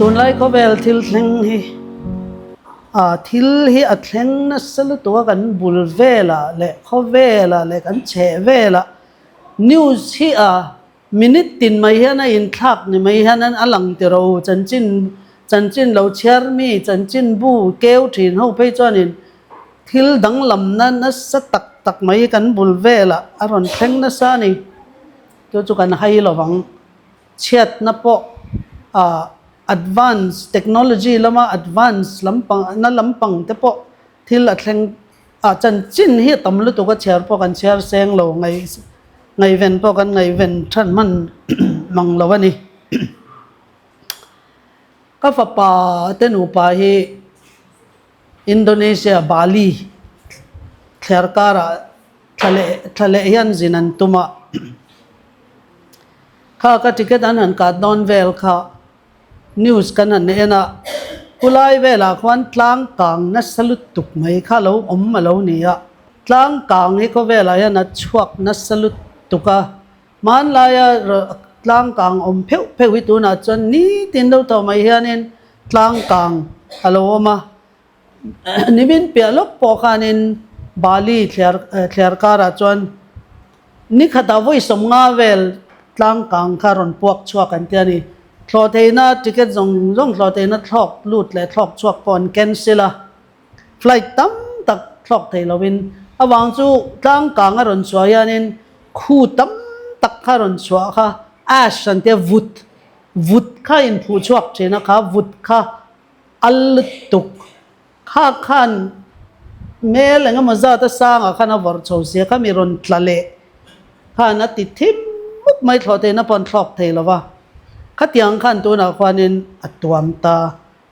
ตุนไลก็เวลทิลเทงฮีทิลฮีอัดเทงนัสลุตัวกันบุลเวล่ะเละเขาเวล่ะเละกันเฉเวล่ะนิวส์ฮีมินิตินไม่เห็นอินทักนี่ไม่เห็นนั้นอลังติเราจันจินเราเชื่อมีจันจินบูเกลทินเขาไปจอนินทิลดังลำนั้นนัสตักไม่กันบุลเวล่ะอารอนเทงนัสนี่จุกันให้ระวังเช็ดนับปะadvance technology lama advance lampang te po thil a thleng chan chin hi tamlu tu ka share po kan share seng lo ngai ven po kan ngai ven than man mang lo ani ka fa pa te nu pa hi Indonesia Bali therkara thale hian zinan tuma kha ka ticket an ka don vel kha news kan an ena ulai vela khwan tlang kang na salut tuk mai kha lo ma lo nia tlang kang hi ko vela ya na chuak na salut tuka man la ya tlang kang pheu hi tu na chon ni tin do to mai hianin tlang kang alo ma nimin pialok po khanin Bali thler kara chon ni khata voi som nga vel tlang kang kharon puak chuak kan tianiทอเทน่าทิเก็ตส่งทอเทน่าทอกลูดและทอกชวกปอนแคนเซล่าไฟล์ตั้มตักทอกเทลวินอวังจูตั้งกลางอรุณสวยานินคู่ตั้มตักอรุณสวยค่ะอาชันเทวุดข้าอินผู้ชวกเชนะคะวุดข้าอัลตุกข้าขันเมลงมาซาตสร้างข้านาวัรโชเสียข้ามีรอนทะเลข้านาติดทิมมุกไม่ทอเทน่าปอนทอกเทลวะขัดยังขันตัวนักวานินอัตวมตา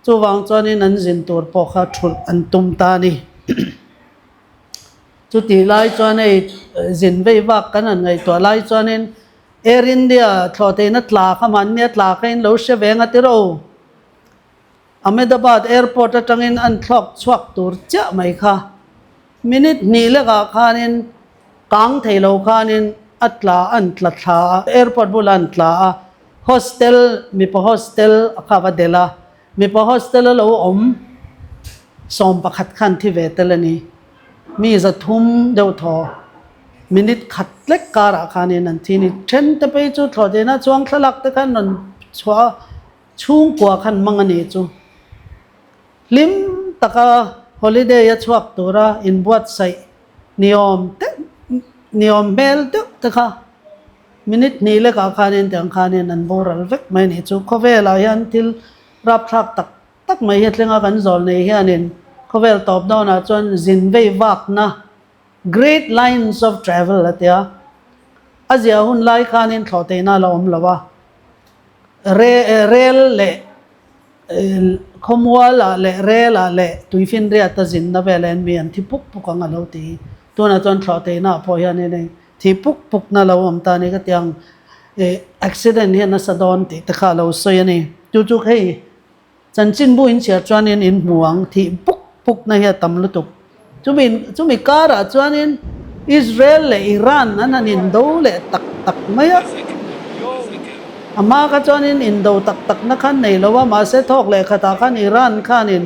จูวังจวนินันจินตัวปอกขัดทุลอันตุมตานี่จุดที่ไล่จวนในจินเววักกันนั่นไงตัวไล่จวนินเอรินเดียทอเทนัตลาขมันเนี่ยตลากินเราเชเวงติโรอเมดาบาดแอร์พอร์ตจังอินอันทอกชวักตัวเจ้าไม่ค่ะมินิทนี้เล็กขานินกางเทโลขานินอัตลาอันตลาแอร์พอร์ตบุลันตลาhostel mi pa hostel akava dela mi pa hostel lo som pakhat khan thi vetelani mi za thum deu tho minute khat lek kara khane nan thini then te pe chu thode na chuang thalak te khan nan chwa chung kwa khan mangani chu lim taka holiday ya chuak tura in buat sai niom bel te kha minuteนี้เล็กอาคารนี้แต่อาคารนี้นั่นโบราณเวกไม่เนี่ยจูเขาเวลายันทิลรับทักตักไม่เห็นเรื่องอาการสอนในเฮียนินเขาเวลตอบดาวนะจนจินเววักนะ great lines of travel ละเดียอาเจียหุ่นไล่คานินเขาเตน่าเราละว่าเรลเล่ขมวละเล่เรลเล่ตุยฟินเรียตจินนะเวลนมีอันที่ปุกกังเราตีตัวนั้นจนเขาเตน่าพอยันนี่ที่ปุกนั่นเราตานี่ก็ยังaccident เห็นนัสดอนที่ตะขาเราสวยนี่จู่ๆให้จันจินบุญเสียจวนนินอินห่วงที่ปุกนั่นเห็นตำลุตุกจู่มีการะจวนนินอิสราเอลและอิหร่านนั่นนินดูเลยตักไม่อะอามาก็จวนนินอินดูตักนักขันในเราว่ามาเสทอกเลยขตาขันอิหร่านขันิน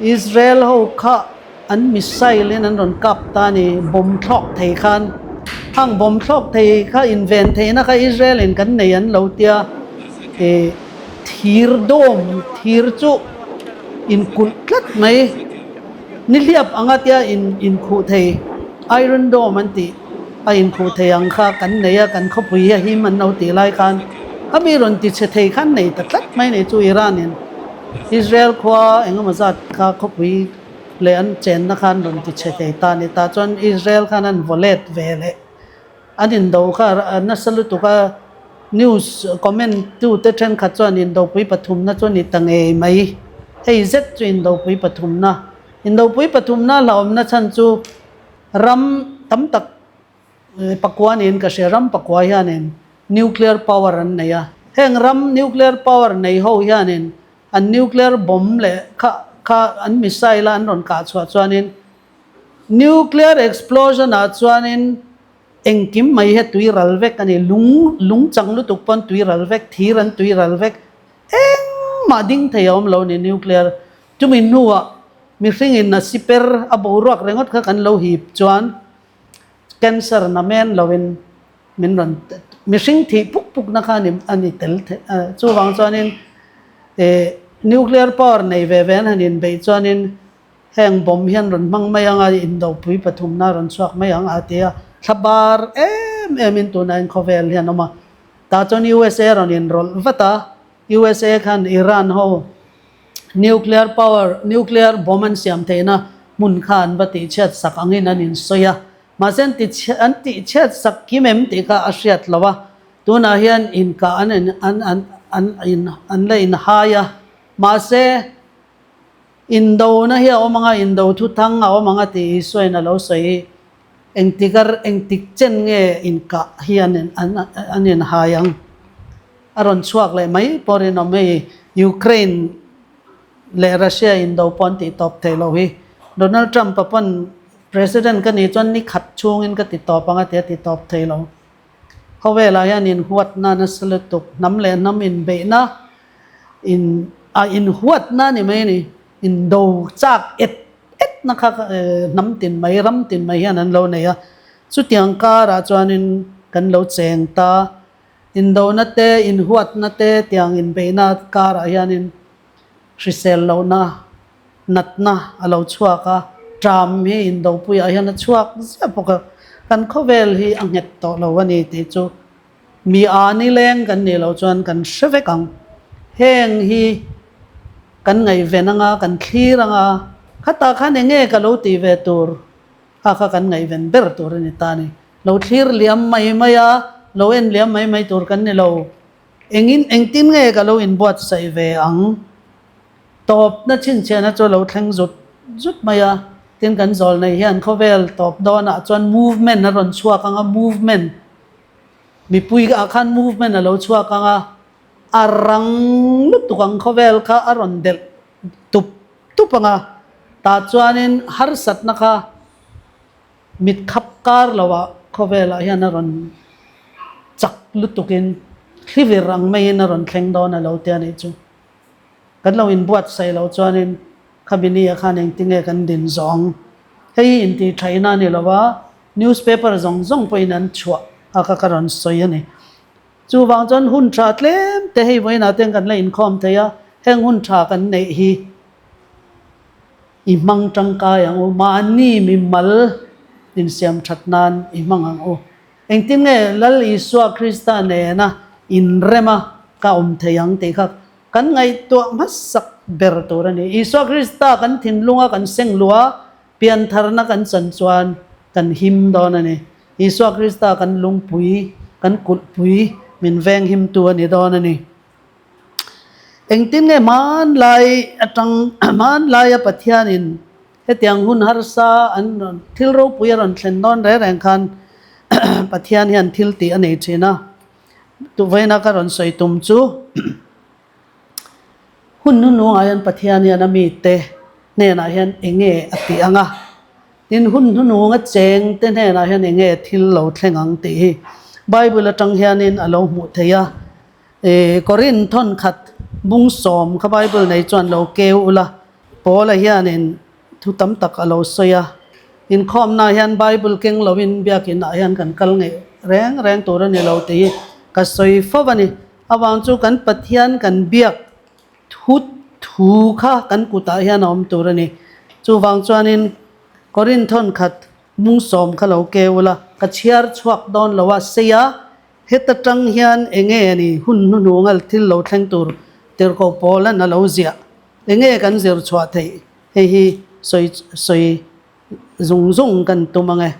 อิสราเอลเขาข้าอันมิสไซล์นั้นโดนกับตานี่บอมทอกเทคันห้างบอมทอกเทข้าอินเวนเทนะข้าอิสราเอลกันในอันเราเตียทีร์โดมทีร์จุอินกุลกัดไหมนิเลียบอังเตียอินคูเทไอรอนโดมันติอินคูเทอังข้ากันในกันเขาปุยหิมันเอาตีไล่กันถ้ามีรอนติเชเทคันในแต่กัดไหมในจูอิหร่านเนี่ยอิสราเอลขวาเองก็มาจัดข้าเขาปุยเลียนเจนนักขันรอนติเชเทตานิตาจนอิสราเอลขันนั้นวอลเลตเวเลอันนี้ดูค่ะนัสลุตุกะนิวส์คอมเมนต์ดูเตเทนขัดจวนอินโดปุยปฐุมนะจวนนิตังเอไหมเฮ้ยเซ็ตจวนอินโดปุยปฐุมนะอินโดปุยปฐุมนะเราอมนะฉันจูรัมตั้มตักปักวานินก็เชื่อรัมปักวายันนนิวเคลียร์พาวเวอร์อันเนี่ยเฮงรัมนิวเคลียร์พาวเวอร์ในห้องยันนอันนิวเคลียร์บอมเลยข้าอันมิสไซล์อันโดนกัดจวนนินนิวเคลียร์เอ็กซ์พลอชันอัดจวนนินเอ็งกิมไม่เห็นตุยรัลเวกอันนี้ลุงจังลุตุกปนตุยรัลเวกทีรันตุยรัลเวกเอ็ง ma ding thayom lo ni nuclear chumin nuwa mi ringin na siper aborok rengot kha kan lo hip chuan cancer na men lovin min ron mi ring thi puk puk na kha ni ani tel chu wang chuanin nuclear power nei ve ven hanin be chuanin heng bom hian ron mang mai anga indo pui pathum na ron chuak mai ang atia thabar in tu na khovel hian oma ta chon USA ron in rol vata USA khan Iran ho nuclear power nuclear bomb an siam theina mun khan bati chet sak angin anin soya masen ti anti chet sak kimem ti ka ashiat lawa tuna hian in ka an lein haya mase indo na hiya o mga indo thu thang o mga ti soy na lo soy engtik chen nge in ka hian anin hayang aron chuak le mai porin o mai Ukraine le Russia indo ponti top thelo hi Donald Trump papon president ka ni chon ni khat chungin ka ti top anga ti top thelo hawela yan in huat na naslutuk nam le nam in be na in huat na ni mai ni in do chak et na kha nam tin mai ram tin mai yan an lo ne ya chu tiang ka ra chuanin kan lo cheng ta in do na te in huat na te tiang in be na ka ra yan in Shisel lo na nat na alo chuaka tram hi in do pui a hian chuak zapoka kan khovel hi anget to lo ani te chu mi ani leng kan ni lo chuan kan shevekang heng hi kan ngai venanga kan thiranga khata khan nge ka lo ti ve tur kha kan ngai ven ber tur ni ta ni lo thir liam mai maya lo en liam mai tur kan ni lo engtin nge ka lo in buat sai ve ang top na chin chena cho lo thleng zut maya tin kan zol nei hian khovel top dona chuan movement na ron chhuak anga movement mi pui ka khan movement a lo chhuak anga arang lutukang khovel kha aron del tup anga ta chuanin har sat na kha mit khap kar lawa khovel a hian aron chak lutukin khlivirang mai na ron thleng dona lo te ani chu kan lo in buat sai lo chuanin khabini a khan eng tinge kan din zong hei in ti thaina ni lawa newspaper zong poin an chua aka karon soi ani chu wang chon hun tha tlem te hei voina teng kan la in khom theya heng hun tha kan nei hi i mang tangka yang o mani mi mal in siam thatnan i mang ang o eng tinge lal iswa krista ne na in rema ka theyang te kha kan ngai to masak ber tur ani iswa krista kan thinlunga kan senglua pian tharna kan chanchuan kan him don ani iswa krista kan lungpui kan kulpui min veng him tu ani don ani engtin nge man lai a pathianin hetiang hun harsa an thilro puyaron thlen don re reng khan pathian hian thil ti ani china tu veina karon soitum chu hun nu ayan pathian hian ami te ne na hian enge ati anga tin hun nu nga cheng te ne na hian enge thil lo thlengang ti bible atang hianin alo mu theya korin thon khat bung som kha bible nei chuan lo keu ula pola hianin thu tam tak alo soya in khom na hian bible keng lovin biakin a hian kan kal nge reng tur ani lo ti ka soi fawani awang chu kan pathian kan biak thu kha kan kuta hian om tur ani chu wang chuanin korin thon khat bung som kha lo keula ka chiar chuak don lowa seya heta tang hian enge ani hun nu ngal thil lo thleng tur ter ko pola na lo zia enge kan zir chwa thei hi soi zung kan tumange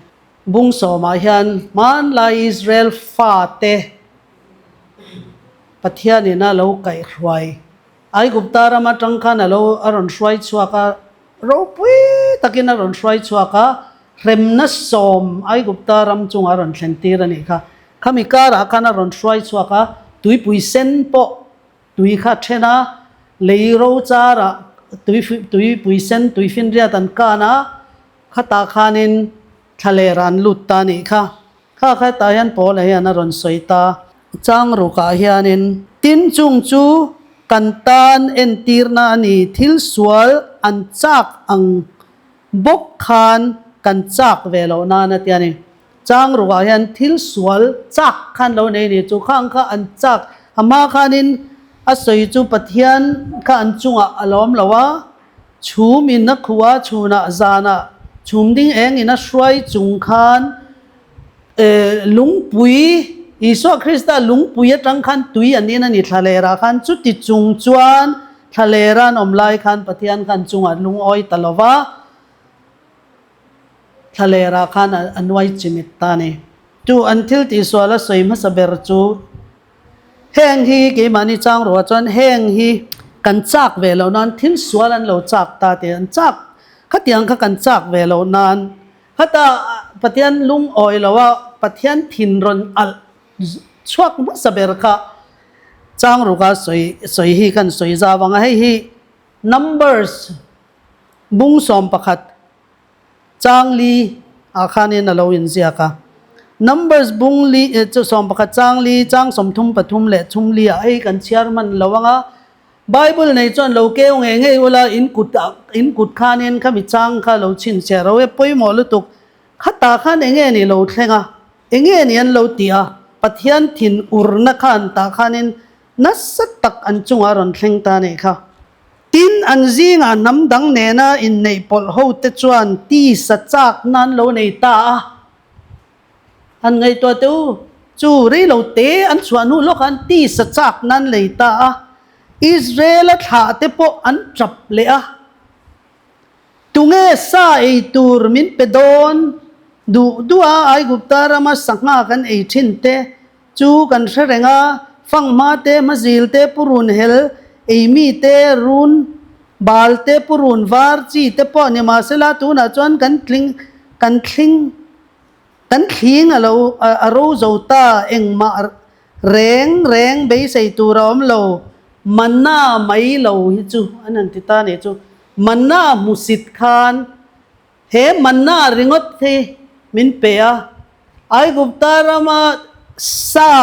bung soma hian man la Israel fa te pathiani na lo kai hruai ai guptara ma tangkha na lo aron hruai chuaka ro pui takin aron hruai chuaka remna som ai guptaram chung aron thlentir ani kha khami kara kana ron hruai chuaka tui pui sen po tui kha thena leiro chara tui pui sen tui fin ria tan kana khata khanin thaleran lutta ni kha ta hian pol hian aron soita chang ru ka hianin tin chung chu กันตานเอ็นตีร์นานีทิลสวลอันจักอังบกขานกันจักเวลานานาเตียนี่จางรู้ว่ายันทิลสวลจักขันเราในนี่จูข้างข้าอันจักอามาขานินอาศัยจูปะเทียนข้าอันจุงอารมณ์ละว่าชูมินนักขัวชูนาจานะชุมดิ้งเองอินะช่วยจุงขานลุงปุยอิสุคริสต์ลุงปุยจังขันตุยอันนี้นั่นนี่ทะเลราขันจุดที่จุงจวนทะเลรานอมไลขันปะเทียนขันจุงอันลุงอ้อยตลอดว่าทะเลราขันอันไว้จิมิตตานี่จูอันทิลที่สวละสวยมาสเบรจูแห้งฮีกี่มันนี่จังรัวจนแห้งฮีกันจักเวลานั้นทิลสวลันเราจักตาเตียนจักขัดยังกันจักเวลานั้นขัดปะเทียนลุงอ้อยแล้วว่าปะเทียนถิ่นรนอัลชวกมาสเบรค่ะจางรู้ก็สวยฮีกันสวยจาวังให้ฮี numbers บุ้งสอมประคัดจางลีอาคานี่น่ะเราอินเสียค่ะ numbers บุ้งลีจะสอมประคัดจางลีจางสมทุมปทุมเละทุมลีให้กันเชียร์มันเราว่าBible ในจวนเราเกี่ยวเองเวลาอินกุดขานี่ข้ามิจางข้าเราชินเสียเราไปหมดลุตุกข้าตาข้าเองนี่เราเท่งเองนี่เราตีปะเทียนถิ่นอุรนักขันตาขันินนัสตักอันจุงอารอนเทงตาเนี่ยค่ะทินอันจีงอันน้ำดังเนน่าอินในปอลหูเตจวนตีสัจจักนั้นเราในตาอันไงตัวเต้าจู่เรื่องเราเตะอันชวนหูโลกอันตีสัจจักนั้นเลยตาอิสราเอลท่าเตปออันจับเลยตุงเอสาไอตูร์มินเปดอนดูไอกุปตารามาสังหากันไอชินเตจูกันเสรงฟังมาเตมาซิลเตปุรุนเฮลไอมีเตรุนบาลเตปุรุนวาร์จีเตปอเนี่ยมาเสลาตูน่าจวนกันคลิงเราอารมณ์เราตาเองมาแรงเบยใส่ตัวเราเรามันน่าไม่เราฮิจูอันนั้นติตาเนี่ยจูมันน่ามุสิดขานเฮมันน่าริงอตเทมินเปียไอกุปตารามาซา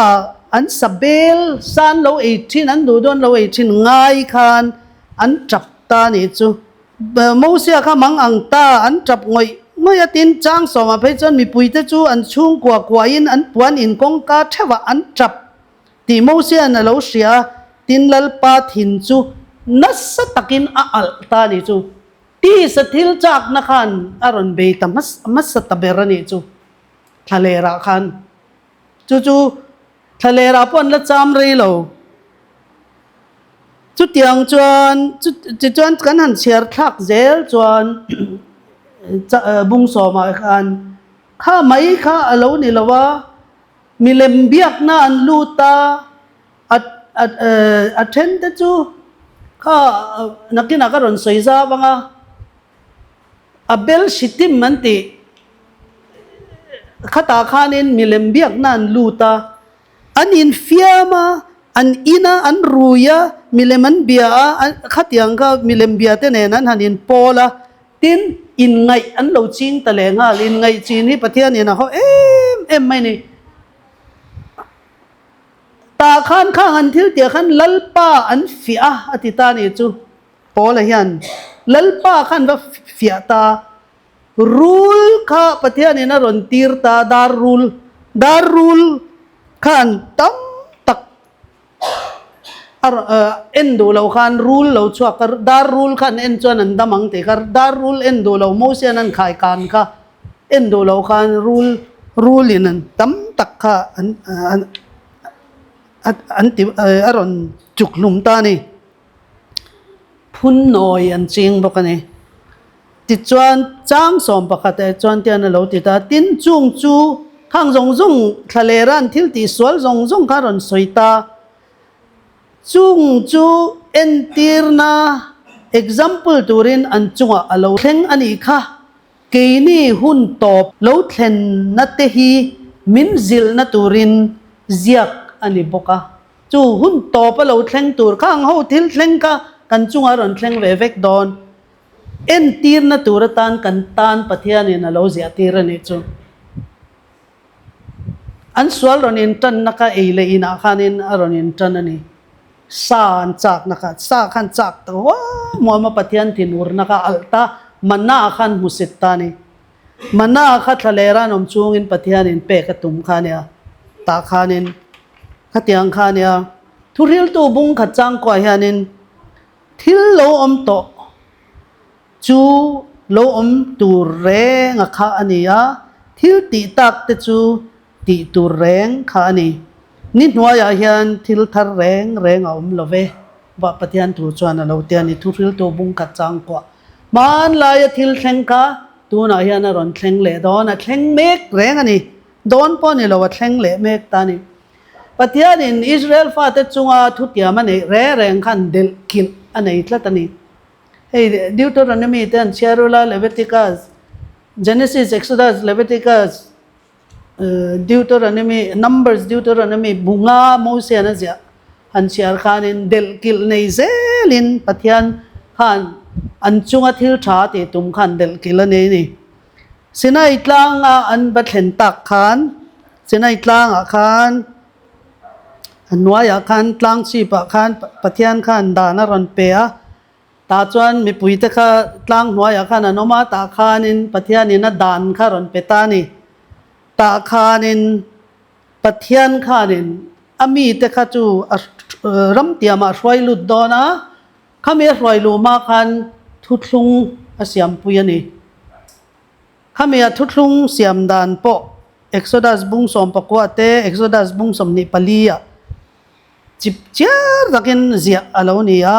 อันสเบลซานเราเอชินอันดูดอนเราเอชินง่ายขานอันจับตาเนี่ยจูมูเสียข้ามังอังตาอันจับงอยตินจางสมาเพจนมีปุยเตจูอันชุ่งกว่าอินอันปวนอินกงกาเทวะอันจับตีมูเสียนั่นเราเสียตินลัลปาถินจูนัสตักินอัลตานี่จูตีสถิลจากนักขันอารอนเบตมัสตะเบรนี่จูทะเลราขันจูทะเลราปนละจามเรโลจุดยังจวนกันหันเชียร์ทักเซลจวนบุงสอมากันข้าไม่ข้าเรานี่ละว่ามีเลมเบียกน่าอันลูตาอัดเทนต์จูข้านักกินนักการันสวยจ้าบังอับเบลชิติมมันติข้าตาข้านินมีเลมเบียกน่าอันลูตาอันอินฟิอามาอันอินาอันรูยามีเลมันเบียข้าที่ยังข้ามีเลมเบียเตเนนั้นหันอินโปละตินอินไงอันเราจีนตะเลงอินไงจีนนี่ประเทศนี้นะเขาไม่นี่ตาขันข้างอันทิลเตียขันลัลป้าอันฟิอาอติตานี่จูโปละยันลัลป้าขันว่าฟิอาตารูลข้าประเทศนี้นะรอนตีร์ตาดารูลขันตั้มตักเอ็นดูเราขันรูลเราชัวกดารูลขันเอ็นจวนนันดามังเตกดารูลเอ็นดูเราโมเสนันขายการค่ะเอ็นดูเราขันรูลนันตั้มตักค่ะอันที่อารอนจุกลุมตานี่พุ่นน้อยอันจริงบอกกันนี่ติดจวนจางสมประกาศจวนเตียนเราติดตาตินจุงจูข้างจงทะเลรันทิลติสวลจงคารอนสวยตาจุงจูเอ็นตีร์นา example ตัวรินอันจุงอ่ะเราเข่งอันนี้ค่ะเกนี่หุ่นตบเราเข่งนัดเตฮีมินซิลนัตัวรินเจียกอันนี้บอกจูหุ่นโตปะเราเทงตัวข้างเขาทิลเทงกันจุงอารอนเทงเวเวกดอนเอ็นตีร์นะตัวตานกันตานปะเทียนี่นะเราเสียตีร์นี่จูอันสวลรอนินตันนักเอเลอินาขานินอารอนินตันนี่ saan chak naka sa khan chak to wa mo ma pathian tinur naka alta manna khan musit ta ni manna kha thalera nom chungin pathian in pe ka tum khania ta khanin khatiang khania thuril tu bung kha chang ko hianin thil lo om to chu lo om tu re nga kha ania thil ti tak te chu ti tu reng kha ani ni hnuaya hian thil thar reng om love ba pathian tu chuan alo te ani thuril tu bung kha chang ko man lai thil thleng ka tu na hian a ron thleng le don a thleng mek reng ani don pon ni lo wa thleng le mek ta ni pathian in Israel fa te chunga thutia mane re reng khan del kil anei tlatani hey Deuteronomy ten Cherula Leviticus Genesis Exodus Leviticus Deuteronomy Numbers Deuteronomy bunga Moses na siya han siya khanin del kil nei zelin pathian khan an chunga thil tha te tum khan del kil nei ni sinai tlang an bathen tak khan sinai tlang khan anwaya khan tlang chi pa khan pathian khan dana ron pe a ta chuan mi puite kha tlang hnuaya khan anoma ta khanin pathian in a dan kha ron pe ta ni ta khanin pathian khanin ami te kha chu ram tiama hroi lut dona khame hroi lu ma khan thuthlung asiam puyani khame a thuthlung siam dan po Exodus bung som pakwa te Exodus bung som ni palia chip char dakin zia alonia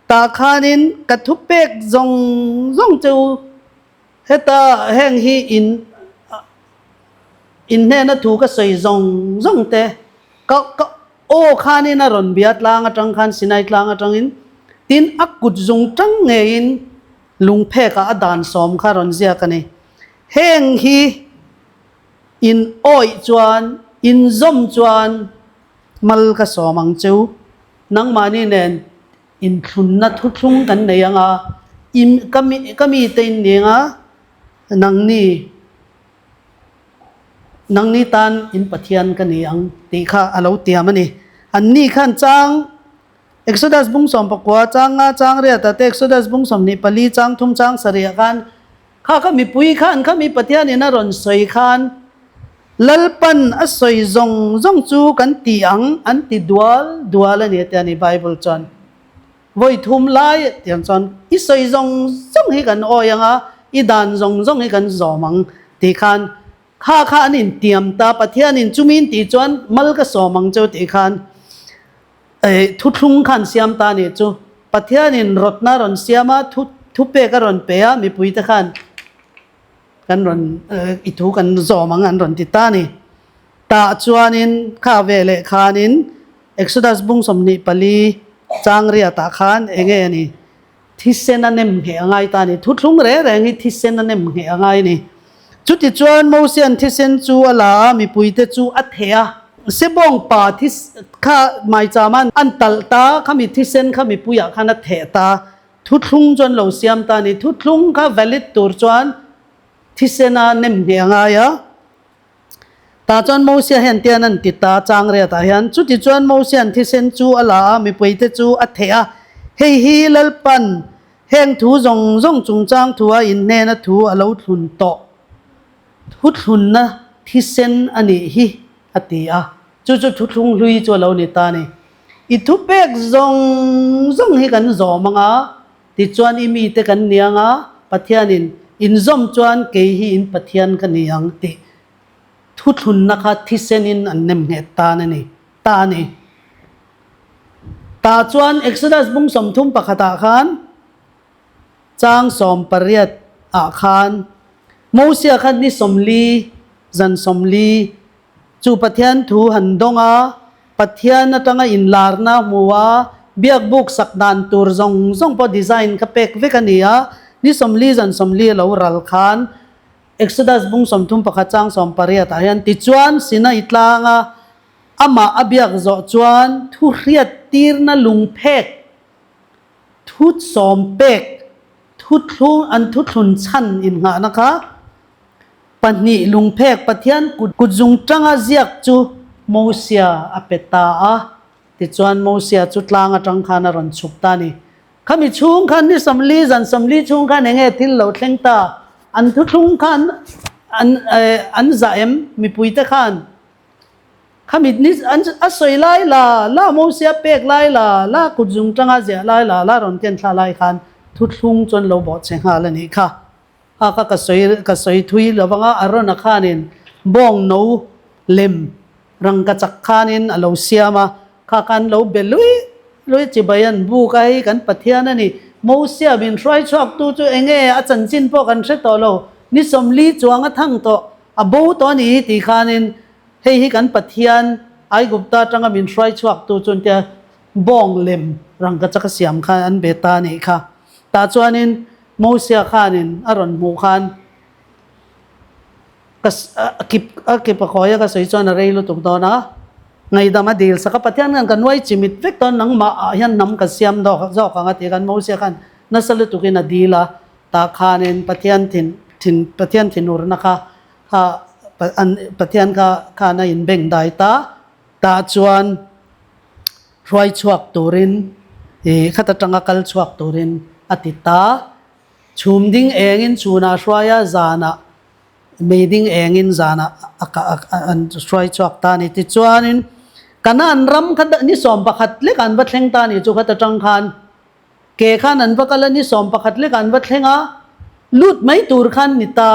ta khanin kathupek zong chu heta heng hi in ne na thu ka sei zong te ka o khanin a ron biat lang atang khan sinai tlang atang in tin akut zung tang nge in lungphe ka adan som kha ron zia ka ni heng hi in oi chuan in zom chuan mal ka somang chu nang mani nen in thun na thuthlung kan nei anga im kami te ni nga nang ni tan in pathian ka ni ang ti kha alo tiam ani an ni khan chang Exodus bung som pakwa chang ria ta te Exodus bung som ni pali chang thum chang saria khan kha mi pui khan mi pathian ina ron soi khan lalpan a soi zong chu kan ti ang an ti dual ani te ani Bible chan voi thum lai tiang chan i soi zong hi kan oyanga i dan zong hi kan zomang ti khan kha anin tiam ta pathian in chumin ti chuan mal ka somang chu ti khan thuthlung khan siam ta ni chu pathian in rotna ron siama thupe ka ron pe a mi pui ta khan kan ron i thu kan zomang an ron ti ta ni ta chuanin kha vele khanin Exodus bung som ni pali chang ria ta khan enge ani thisen anem he angai ta ni thuthlung re ngi thisen anem he angai ni chuti chuan Moses an thisen chu ala mi puite chu athea sebong pa this kha mai chaman an talta khami thisen khami puya khana theta thuthlung chon lo siam ta ni thuthlung kha valid tur chuan thisena nem he angaya ta chuan Moses hen tian an ti ta chang re ta hian chuti chuan Moses an thisen chu ala mi puite chu athea hei hi lalpan heng thu zong chung chang thua in ne na thu alo thun to thuthlun na thisen ani hi atia chu thuthlung lui chu lo ni ta ni i thu pek zong hi kan zo manga ti chuan i mi te kan nianga pathianin in zom chuan ke hi in pathian kan niang ti thuthlun na kha thisen in an nem he ta ni ta chuan Exodus bung som thum pakhata khan chang som pariat a khan Moses khan ni somli zan somli chu pathian thu handonga pathian atanga in larna muwa biak buk sakdan tur zong po design ka pek vekania ni somli zan somli lo ral khan Exodus bung som thum pakhachang som pariat ayan ti chuan sina itlanga ama abiak zo chuan thu riat tir na lungphek thut som pek thuthlung an thuthlun chan in nga naka pani lungphek pathian kut zung tanga ziak chu Moses apeta a ติจวนโมเสียจุดลางจังคานรันชุกตานี่ข้ามีช่วงคันนี่สำลีจันสำลีช่วงคันเองที่เราเทงตาอันทุกช่วงคันอันจ่าเอ็มมีปุยตะคันข้ามีนี่อันสวยไล่ละโมเสียเป็กไล่ละกุจุงจังอาเจียไล่ละรอนเทียนทลาไล่คันทุกช่วงจนเราบอกเชิงหาแล้วนี่ค่ะก็สวยทุยแล้วว่าอารมณ์นักขานินบ้องนูเล็มรังกระจักขานินเราเสียมาข้ากันเราเบลุยจีบยันบูกไอ้กันปัทยานั่นนี่โมเสียบินช่วยชอบตัวเองอาจารย์จินพวกกันเสร็จตัวเรานี่สมลีจวงทั้งตัวบูตัวนี้ตีขานินให้กันปัทยานไอ้กุบตาจังบินช่วยชอบตัวจนเดียบ้องเล็มรังกระจักเสียมขาอันเบตานี่ค่ะตาจวนินโมเสียขานินอรอนหมูขานกิบปะคอยก็สวยจวนอะไรรู้ตุกตอนะไงดามาดีลสักปัทยานกันไว้จิมิดเวกตอนนังมายันนำกเสียมดอกจอกกันตีกันโมเสียกันนั่นสลุตุกินดีละตาขานินปัทยานทินอุรนะคะปัทยานก็ขานาอินเบ่งได้ตาจวนรวยชวกตูรินขัดจังกัลชวกตูรินอติตาชุมดิ้งเองอินชูนาช่วยจานะไม่ดิ้งเองอินจานะอันช่วยชวกตานี่ติจวนินกันอันรำขัดนี่สอมประคัดเล็กอันวัดเล่งตานี่จุขัดจังคันเกขันอันวัดกันนี่สอมประคัดเล็กอันวัดเล่งลุดไม่ตูร์ขันนิตา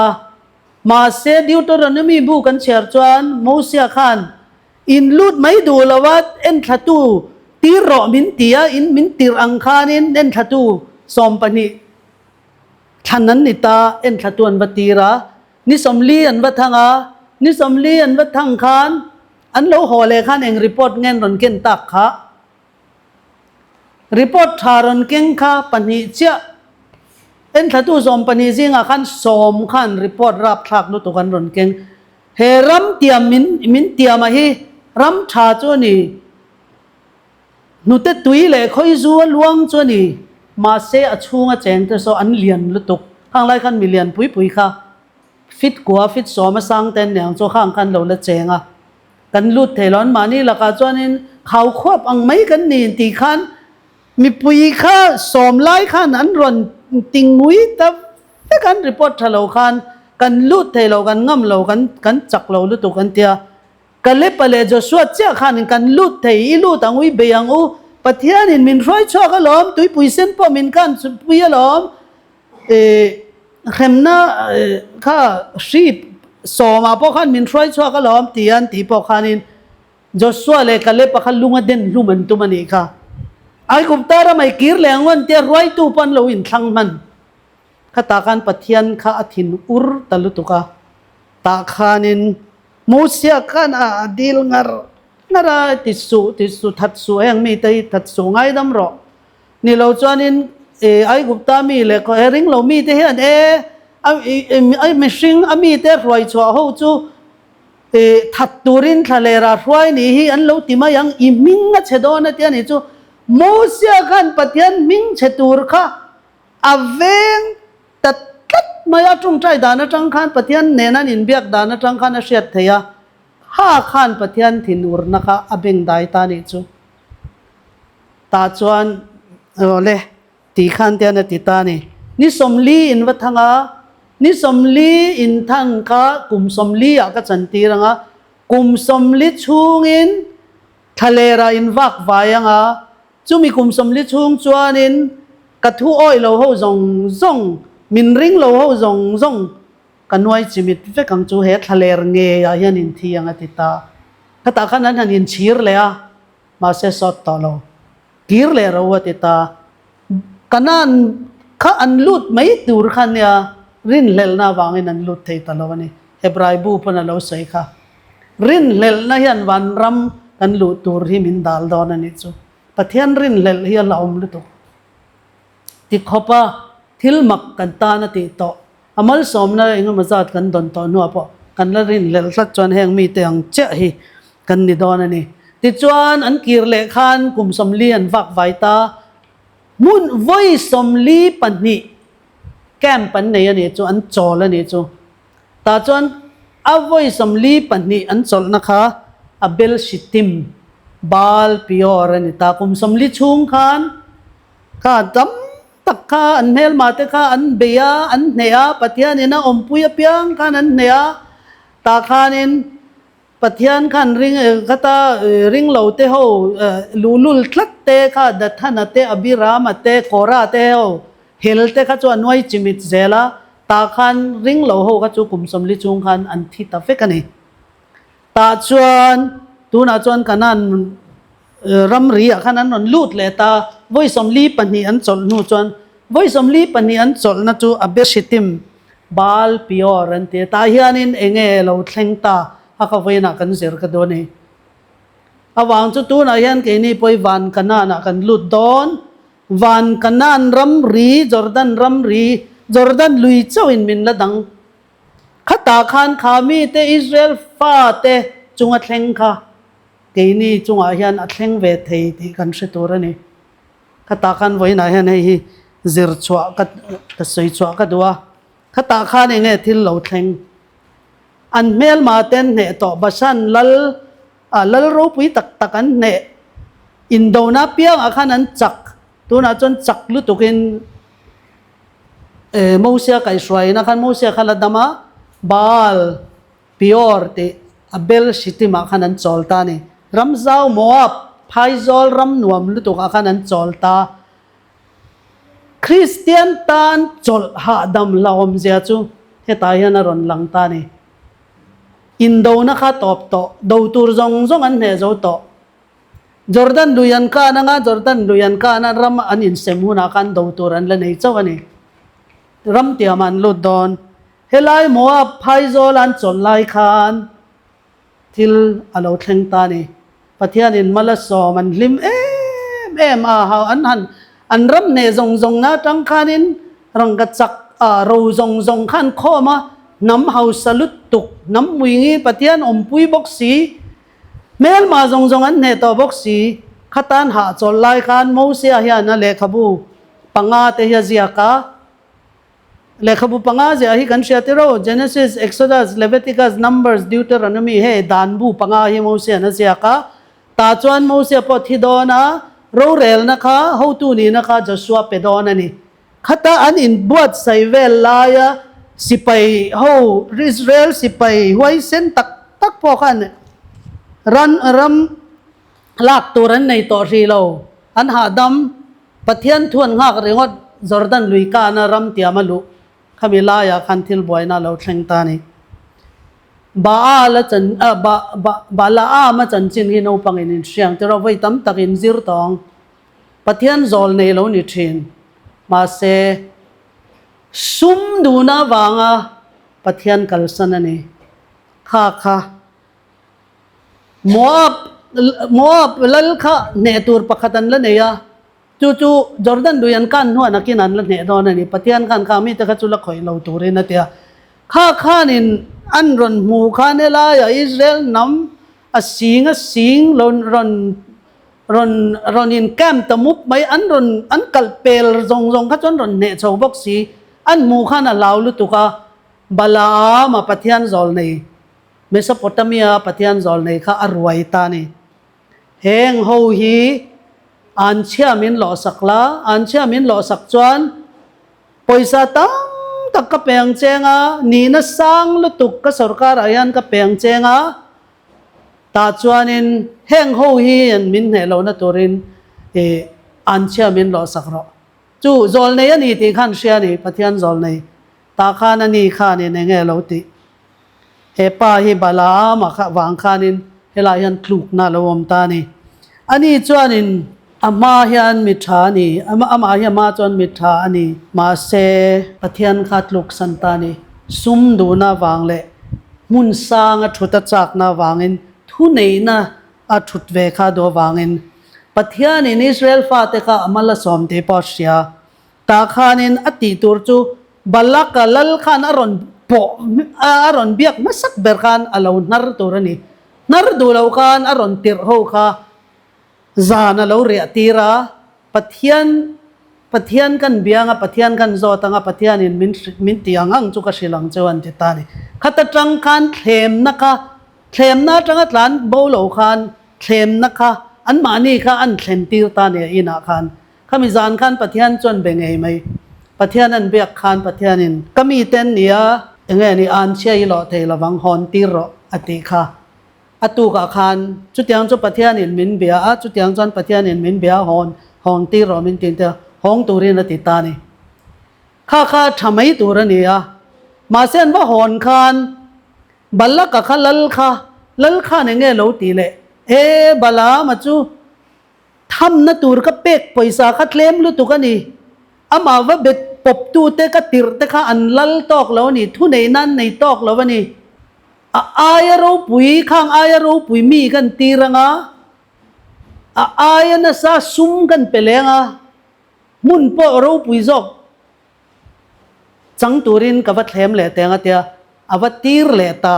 มาเสดิวตัวนั้นมีบุกันเชียร์จวนโมเสียขันอินลุดไม่ดูละวัดเอ็นทัตูตีรอมินตียอินมินตีรังคานินเอ็นทัตูสอมปนิท่านนั้นนิตาเอ็นทัตูอันวัดตีระนิสมลีอันวัดทางนิสมลีอันวัดทางคานอันเราหอเลขันเองรีพอร์ตเงินรอนเก่งตักค่ะรีพอร์ตทารอนเก่งค่ะปนิเจ้าเอ็นทัตูสอมปนิจิงอ่ะขันสอมขันรีพอร์ตรับทักดูตัวกันรอนเก่งเฮรัมเตียมินเตียมาฮีรัมชาจวนี่นุเตตุยเลยคอยจัวลวงจวนี่มาเสอชูงเจงแต่โซอันเลียนลุตุกข้างไรขันมีเลียนปุยค่ะฟิตกัวฟิตสอมาสร้างเต็นเนี่ยโซข้างขันเราละเจงอ่ะกันลุดเทลอนมานี่ละกันจวนินเขาควบอังไม่กันนี่ตีขันมีปุยค่ะสอมไล่ขันอันรอนติงมุยแต่กันรีพอร์ตทะเลขันกันลุดเทเรากันง่ำเรากันจักเราลุตุกันเตียกันเล็บไปเลยจะสวดเจ้าขันกันลุดเทอีลุดอังวิเบียงอูปัทยานินมินร้อยชั่วก็ล้อมตุยปุยเส้นพอมินกันปุยล้อมเข้มหน้าข้าชีพสอมาพอขันมินร้อยชั่วก็ล้อมตีอันตีพอขันินจะสวดเลยกันเล็บขันลุงอเด่นลุมันตุมันอีกค่ะไอ้กุบตาระไม่กีร์แรงวันเตียร้อยตูปันเราอินทั้งมันข้าตากันปัทยานข้าอธินอุรตลุตุกะตาขันินมูเสียกันดีลงาติดสุทัดสุยังมีแต่ทัดสุง่ายดำรอนี่เราจวนินไอ้กุบตามีเลยก็ริงเรามีแต่เห็นไอ้ไม่ชิงมีแต่รวยชัวเขาจูทัดตูรินทะเลระรวยนี่อันเราติมายังอิมิงเฉดอนเตียนี่จูมูเสียกันปฏิยันมิงเฉตูร์ค่ะเวงตัดมาจงใจดานะจังขันปฏิยันเนนันอินเบียกดานะจังขันเสียเทียห้าขันปฏิยันทินอุรนะคะเบ่งได้ตานี่จูตาจวนเลยตีขันเตียนติตานี่สมลีอินวัฒงานี่สมลีอินทังค่ะกุมสมลีก็จันตีรังกุมสมลีชุงอินทะเลระอินวักวายังจูมีกุมสมลีชุงจวนินกระทูอ้อยเราเขาซงมินริงเราเขาซงกันไว้จิมิตเฟกังจูเหตุทะเลเงียยันอินทียังติตาข้าตาขันนั้นอินชีร์เลยมาเสสอดต่อเรากีร์เลยเราติตากันนั้นข้าอันลุดไม่ตูร์ขันเนี่ยรินเลลนาวังอินันลุดเทตาเราเนี่ยเฮบรายบูปนเราใส่ค่ะรินเลลนายันวันรำกันลุดตูร์ที่มินดาลดอนนี่จูปะเทียนรินเลลเฮียเราอมลุตุติขบะทิลมักกันตานาติโตอามัลสมนะเองมาจัดกันดอนโตนัวปะกันละรินเลลสักจวนแห่งมีแต่ยังเจ้าฮีกันนิดอนนี่ติจวนอันกีร์เลขันกุมสมลีอันวักไวตามุนไว้สมลีปันนี่แก้มปันเนี่ยนี่จูอันจอลนี่จูตาจวนเอาไว้สมลีปันนี่อันจอลนะคะเบลชิติม บาลพิอร์นี่ตาคุมสมลิชุงขันข้าจำตักข้าอันเมลมาเตข้าอันเบียอันเนียปัทยานี่นะอมปุยเปียงขันอันเนียตาข้านินปัทยานขันริงข้าตาริงเหลาเตโฮลุลทัดเตข้าดัทนาเตอบิรามเตโคราเตโฮเฮลเตข้าจวนไว้จิมิตเจล่าตาขันริงเหลาโฮข้าจูคุมสมลิชุงขันอันที่ตาเฟกันนี่ตาจวนตูน่าจวนกันนั้นรำรีอะขนาดนั้นลูดเลยตาวัยสมลีปนีอันจลนูจวนวัยสมลีปนีอันจลนะจูอับเบชิติมบาลพิอรันเตตาเฮียนินเองเราเทงตาฮักวัยนักกันเสียกันโดนี่อาวางจูตูน่าเฮียนเกนี่ปอยวันกันนักกันลูดดอนวันกันนันรำรีจอร์แดนรำรีจอร์แดนลุยเจ้าอินมินละดังขัตตาขันขามีเตอิสราเอลฟาเตจุงอัดเทงค่ะเกนี่จงอาเฮียนอัดเล่งเวทีที่กันสุดตัวนี่ข้าตาขันไว้ไหนเฮียนให้จิรชัวก็สวยชัวก็ดัวข้าตาขันเองที่เหล่าเล่งอันเมลมาเต้นเนี่ยต่อบัชันลัลรูปวิตักอันเนี่ยอินโดนาเปียงอาขันนั้นจักตัวนั้นจนจักลุตุกินมูเซียไก่สวยนะขันมูเซียขันละดามาบาลพิอร์ติอับเบลชิติมาขันนั้นจอลตานี่รำเจ้าโมอับไพซอลรำนวมลุตุกอาขันนั้นจอลตาคริสเตียนตันจอลหาดำลาวมเจ้าจูเฮตายนารอนลังตานี่อินโดนักตอบโตดูตูร์จงอันเหจโตจอร์แดนลุยันกานังจอร์แดนลุยันกานันรำอันอินเซมูนักันดูตูรันเลนเจ้าวันนี้รำเตียมันลุดดอนเฮลัยโมอับไพซอลอันจอลไลคันทิลอาลูเทงตานี่ปะเทียนินมาลสอมันลิมอาหาอันรำเนจงนะจังคานินรังกัจักเราจงขันข้อมาน้ำเฮาสลุดตุกน้ำวิ่งปะเทียนอมปุยบกสีเมลมาจงอันเนตบกสีขัตันหาจอลไลคันมูเซียเฮียนะเลขบูปังอาเทียเซียกาเลขบุปังอาเซียฮิกันเชียติโร Genesis Exodus Leviticus Numbers Deuteronomyเฮดานบุปังอาฮิโมเซียนะเซียกาตาจวนโมเซียปทิดอนะโรเรลนะคะเฮาตูนี่นะคะจะชัวเปดอนะนี่ขัตอันอินบวชใส่เวลลายสิไปเฮาอิสราเอลสิไปไว้เส้นตักพอกันรันลากตัวรันในตัวรีเราอันหาดำปะเทียนทวนหักเรียกว่าจอร์แดนลุยกานะรำเตียมาลุขมิลายาคันทิลบอยน่าเราเทงตานี่บาละจันบาลามาจันจินกินเอาปังอินเชียงแต่เราไว้ตั้มตักอินซิรตองปะเทียนจอลในเรานิทินมาเซซุมดูนะวางปะเทียนกัลสันนี่ค่ะมัวลัลค่ะเนตูร์ปะขัดันละเนี่ยจู่จอร์แดนดูยันกันหัวนักกินอันละเนี่ยตอนนี้ปะเทียนกันข้ามีแต่ข้าจุลคอยเราตัวเรนเตียข้านินอันรอนหมู่ข้าเนี่ยละอิสราเอลนำสิงรอนอินแคมตะมุบไม่อันกัลเปลจงข้าจนรอนเนี่ยชาวบ็อกซีอันหมู่ข้าน่ะลาวลุตุกะบาลามาปะเทียนจอลนี่เมสโปตาเมียปะเทียนจอลนี่ข้าอรวยตานี่เฮงโฮฮีอันเชื่อมินหล่อสักละอันเชื่อมินหล่อสักจวนปอยซาตั้งตักกะเปียงเจงนี่นะสังลุตุกกะสรการอายันกะเปียงเจงตาจวนินเฮงโฮฮีอันมินเฮโลนะตัวรินอันเชื่อมินหล่อสักละจู่จอลเนียนี่ติขันเชียนี่ปะเทียนจอลนี่ตาข้านันนี่ข้านี่เนงเฮโลติเฮป้าเฮบาลามาข้าวางข้านินเฮลายันคลุกน่าละวมตานี่อันนี้จวนินอามาเฮียนมิถานีอามาเฮียมาจนมิถานีมาเซปะเทียนขัดลูกสันตานีซุ่มดูน่าวางเละมุนสร้างชุดจักน่าวางอินทุนเองนะชุดเวคาดูวางอินปะเทียนอินอิสราเอลฟาเตกะอามาละสอมเตปอชยาตาขานินอติตูร์จูบัลลักลัลขันอรอนโปอรอนเบียกมาสักเบร์ขันอลาวนาร์ตูรนีนาร์ดูลาวขันอรอนติร์โฮคาจานเราเรียตีระปะเทียนกันเบียงปะเทียนกันโจตังปะเทียนินมินตียงอังจุกศิลังเจวันติตานีขัดจังคันเทมนะคะเทมน่าจังหลานโบโลคันเทมนะคะ อันมานี่ค่ะอันเซนติลตาเนี่ยอินาคันข้ามีจานคันปะเทียนจนเบงไงไหมปะเทียนนั้นเบียกคันปะเทียนินก็มีเต้นเนี่ยยังไงนี่อันเชียร์หล่อเทละวังฮอนตีรออติค่ะอตูกะคันจุดยังจุดปะเทียนินมินเบียจุดยังจนปะเทียนินมินเบียฮอนตีรอมินตินเตห้องตูรินติตานี่ข้าทำไมตูรนี่อะมาเส้นว่าฮอนคันบัลลักกะคันลัลค่ะเนี่ยไงเราตีเลยบัลลามาจูทำนะตูรก็เป็กปอยสาคัดเล่มลุตุกันนี่อามาว่าเบ็ดปบตูเตก็ติรเตค่ะอันลัลตอกแล้วนี่ทุนในนั้นในตอกแล้ววะนี่อายเราปุยข้างอายเราปุยมีกันตีรังอายนะซาซุ่มกันเปล่งมุนปอเราปุยจอกจังตูรินกับวัดเทมเลแต่งเตียอวัดตีรเลตา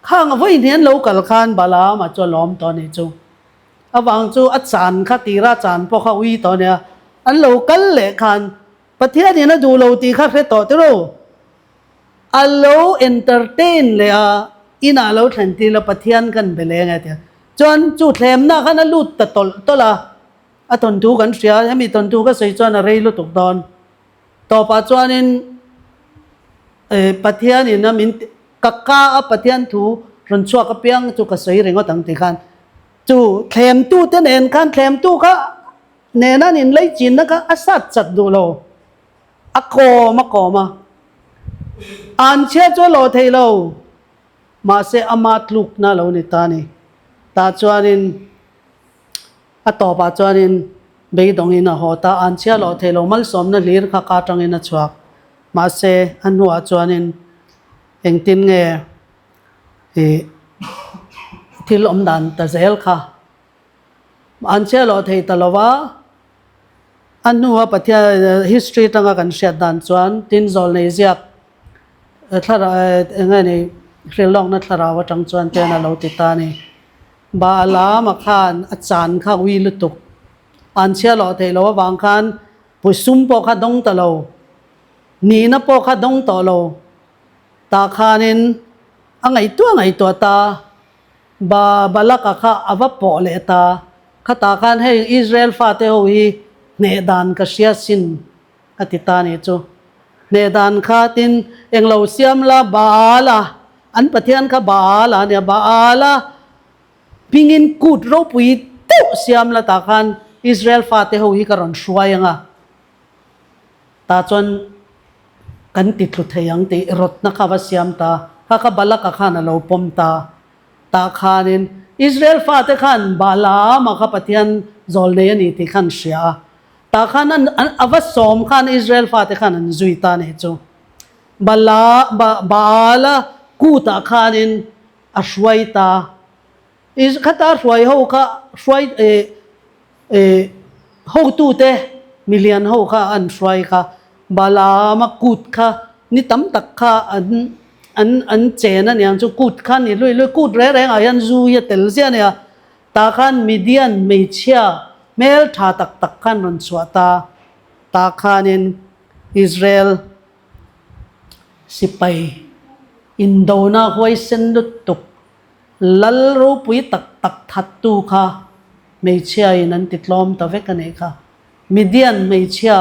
ข้างวัยเนียนเรากัลคานบาลามาจล้อมตอนนี้จูอวังจูอัศานขัตีราจานพอเขาวีตอนเนี้ยอันเรากัลเลคันประเทศนี้นะดูเราตีข้าเรต่อที่เราอันเราเอนเตอร์เทนเลยอินาเราทันทีเราประเทศกันไปเลยไงเดียจนจุดเทมนะขันลุดตะตละตอนดูกันเสียให้มีตอนดูก็ใส่จวนอะไรลุดตกตอนต่อปัจจุบันประเทศนี้นะมินกักกาประเทศทูรันชัวกับเปียงจูกระสวยเริงก็ตั้งตีกันจูเทมตู้เต้นเองกันเทมตู้ก็เนนันอินไลจินนะก็อาศัดจัดดูโลอโกมาอันเชื่อจวโลเทโลมาเสอามาตลุกนะโลนิตานี่ตาจวนินต่อปัจจุบันเบยดงอินะหัวตาอันเชื่อโลเทโลมัลสมนะลีร์ข้ากาจังอินะชัวมาเสอันหัวจวนินเองตินเงที่ลมดันตะเซลค่ะอันเชื่อเราเทตลอดว่าอันนู้ว่าประเทศ history ตั้งกันเสียดันจวนตินโซลเนเซียถ้าเราไงนี่เรื่องลองนัดเราว่าจังจวนเตนะเราติดตานี่บาลามาขานอาจารย์ข้าวิลุตุกอันเชื่อเราเทเราว่าบางคันปุซุมปอข้าดงตะเรานีนะปอข้าดงตะเราตาขานินไงตัวตาบาลักข้าอวบปอเลตาข้าตาขานให้อิสราเอลฟาเตโอฮีเนดานกษียสินอติตานี่จูเนดานข้าตินเองเราเสียมละบาลาอันประเทศข้าบาลาเนี่ยบาลาพิงินกูดเราปุยตุเสียมละตาขานอิสราเอลฟาเตโอฮีการันช่วยยังตาจนกันติดลุทยังติรถนักว่าเสียมตาข้าบาลักข้านะเราปมตาขานินอิสราเอลฟาเตขันบาลามาข้าปฏิญาณจอลเนียนี่ที่ขันเสียตาขานั้นอวัสสมขันอิสราเอลฟาเตขันจุยตานี่จูบาลากูตาขานินอช่วยตาข้าตาช่วยเขาข้าช่วยเขาตู้เตมิลเลียนเขาข้าอันช่วยข้าบาลามากูดข้านี่ตั้มตักข้าอันเจนั่นอย่างจะกูดขันนี่ลุยกูดแรงอายันจูยเตลเซียเนี่ยตาขันมีเดียนไม่เชื่อเมลท่าตักขันรันสวตาขันินอิสราเอลสิไปอินโดนาหวยเซนดุตุกลัลรูปุยตักทัดตูค่ะไม่เชื่อนั้นติดล้อมตะเวกันเองค่ะมีเดียนไม่เชื่อ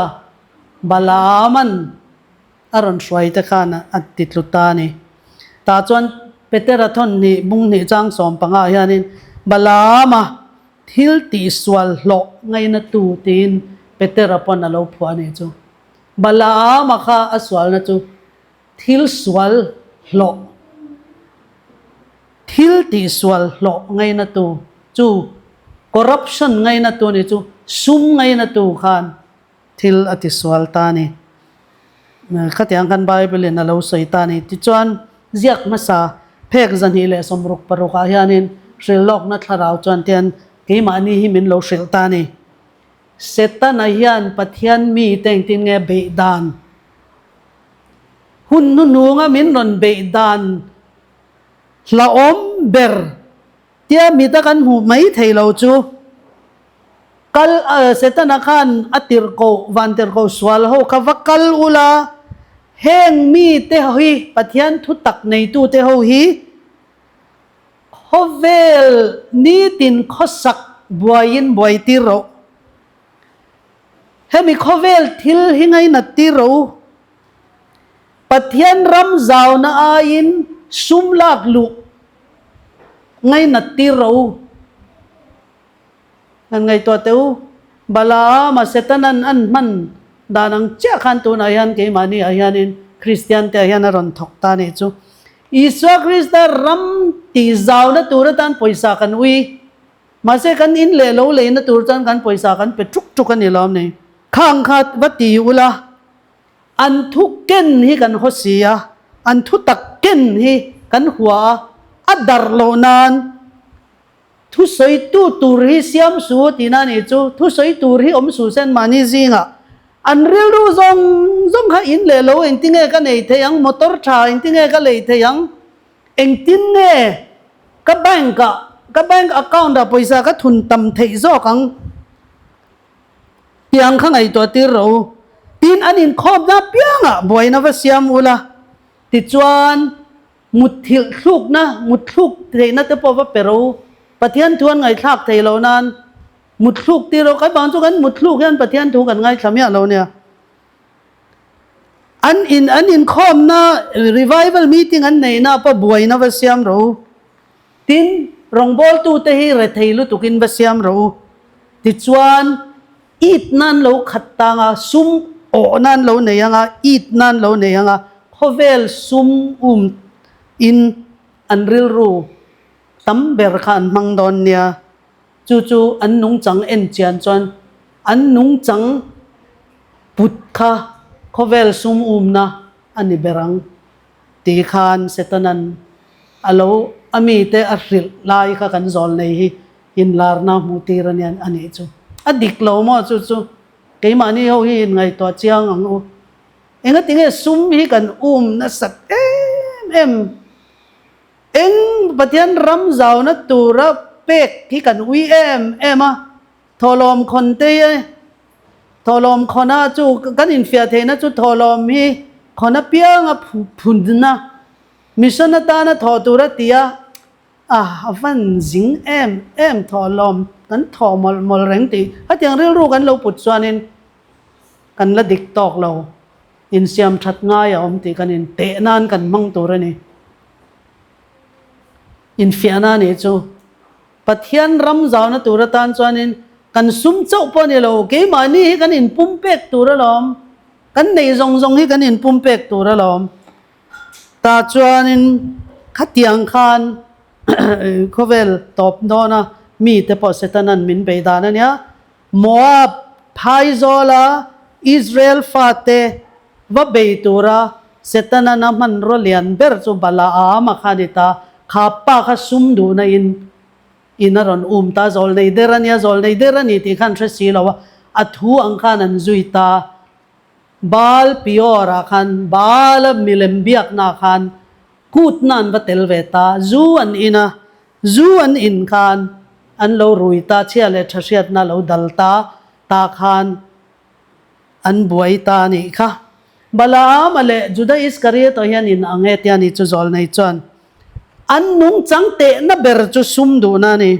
บาลามันอารมณ์สวยแต่ข้านะอัดติดลุตานี่ตาจวนเปเตอร์ทอนนี่บุ้งนี่จังสอมปังอาญานินบาลามาทิลตีสวลโลไงนะตูตีนเปเตอร์ปอนน่ะเราผัวนี่จูบาลามาข้าอสวลนะจูทิลสวลโลทิลตีสวลโลไงนะตูจูคอร์รัปชันไงนะตูนี่จูซุ่มไงนะตูขานทิลอติสวลตานี่ขัดยังกันไบเบิลน่ะเราใส่ตานี่ที่จวนเรียกมาซาเพกจันฮีเลสมรุกปรุกอาญานินเชลล็อกนัทลาวจวนเตียนกี่มานี่หิมินเราเชลตานี่เซตันอาญานปัทยันมีแต่งตินเงเบดานหุ่นนูงามินรอนเบดานละอมเบอร์เตียมีตะกันหูไม่เทเราจูกัลเซตันอาคารอัติรโกวันติรโกสวลโฮคาวักัลอุลาเฮงมีเตหีปัทยันทุตักในตู้เตหีฮเวลนี่ตินขสัก บัวยินบัวตีเราเฮมีข้อเวลทิลหิงไงนัดตีเราปัทยันรำจาวนาอายินซุมลากลุกไงนัดตีเราอันไงตัวเตวบลามาเสตันันอันมันดานังเจ้าขันตัวนายันเกมานีอายันินคริสเตียนเตียนรอนทกตานี่จูอิสวาคริสต์รำตีจาวนะตัวตันปอยสากันวีมาเสกันอินเลโลเลนะตัวตันกันปอยสากันไปทุกทุกกันนี่ล้อมนี่ข้างขัดวัตีอุละอันทุกเกนฮีกันฮอสียอันทุตักเกนฮีกันหัวอัดดาร์โลนานทุสอยตูรีเซียมสูตินานี่จูทุสอยตูรีอมสูเซนมานี่จิงอ่ะอันเรียลรู้จงข้าอินเลโลเองติงเอกันเอเทียงมอเตอร์ชาเองติงเอกันเลยเทียงเองติงเอกับแบงก์อคาวน์ดาปอยซาก็ทุนต่ำเทโซกังเพียงข้างไอตัวตีเราตีนอันอินขอบนับเพียงอ่ะบ่อยนะว่าเสียมูละติดจวนมุดทิลทุกนะมุดทุกเทนัตเปว่าเปรูปะเทียนทวนไงทักเทเรานั้นมุดทุกตีเราใครบางทุกันมุดทุกยันปะเทียนทุกันไงสมัยเราเนี่ยอันอินขอบนะ revival meeting อันไหนนะปะบ่อยนะว่าเสียมเราตีนรองบอลตูเตหิเรทหิลุตุกินว่าเสียมเราติดจวนอีดนั่นเราขัดตังอ่ะซุมโอนั่นเราเนี่ยยังอ่ะอีดนั่นเราเนี่ยยังอ่ะพอเวลซุมอินอันริลรูตั้มเบรคันมังดอนเนี่ยจู่อันนุ่งจังเอ็นเจียนจวนอันนุ่งจังปุตค่ะพอเวลซุมนะอันนี้เบรังตีขานเสตนันอโลอามีเตอริลลายค่ะกันจอลในอินลาร์นามูตีรันยันอันนี้จู่อดิกโลมาจู่เกี่ยมันนี่เขาหินไงตัวเจียงอังอูเอ็งก็ติงเอซุมฮีกันนะสักเอ็มปะเทียนรำจาวนะตัวระเป็กฮีกันวีเอ็มอ่ะทอลอมคนเตยทอลอมคนน่ะจู่กันอินฟิอาเทนะจู่ทอลอมฮีคนน่ะเปียงอ่ะพุ่นนะมิชนตานะทอตัวระเตียฟันจิงเอ็มทอลอมกันทอมอลเร่งตีถ้าอย่างเรื่องรู้กันเราปุดส่วนนี้กันละดิกตอกเราอินเสียมชัดง่ายอมตีกันอินเตะนานกันมั่งตัวนี้อินฟิอานานี่จูปะเทียนรำจาวนะตัวตันส่วนนี้กันซุ่มเจ้าปนเราเกี่ยมันนี่กันอินปุ่มเป็กตัวละล้อมกันในจงให้กันอินปุ่มเป็กตัวละล้อมตาส่วนนี้ขัดยังขันเขาเวลตอบโดนะมีแต่พอเสตนันมินไปดานันเนี่ยมัวพายโซลาอิสราเอลฟาเตว่าเบตูระเสตนันมันรเลียนเบอร์จูบลาอามาขานิตาข้าป้าข้าซุ่มดูนะอินรอนตาโซลในเดรันยาโซลในเดรันนี่ที่ขันเทสีเราว่าอัฐูอังคานันจุยตาบาลพิโอราขันบาลมิเลมเบียกนาขันกูดนันวัตเตลเวตาจูอันอินขันอันเรารุยตาเชียเลชเชียดน่าเราดัลตาขันอันบวยตานี่ค่ะบลามาเลจุดาอิสกรียตัวยันอินอังเอตยานิจูจอลในจวนอันนุ่งจังเตนะเบรจูซุมดูนานี่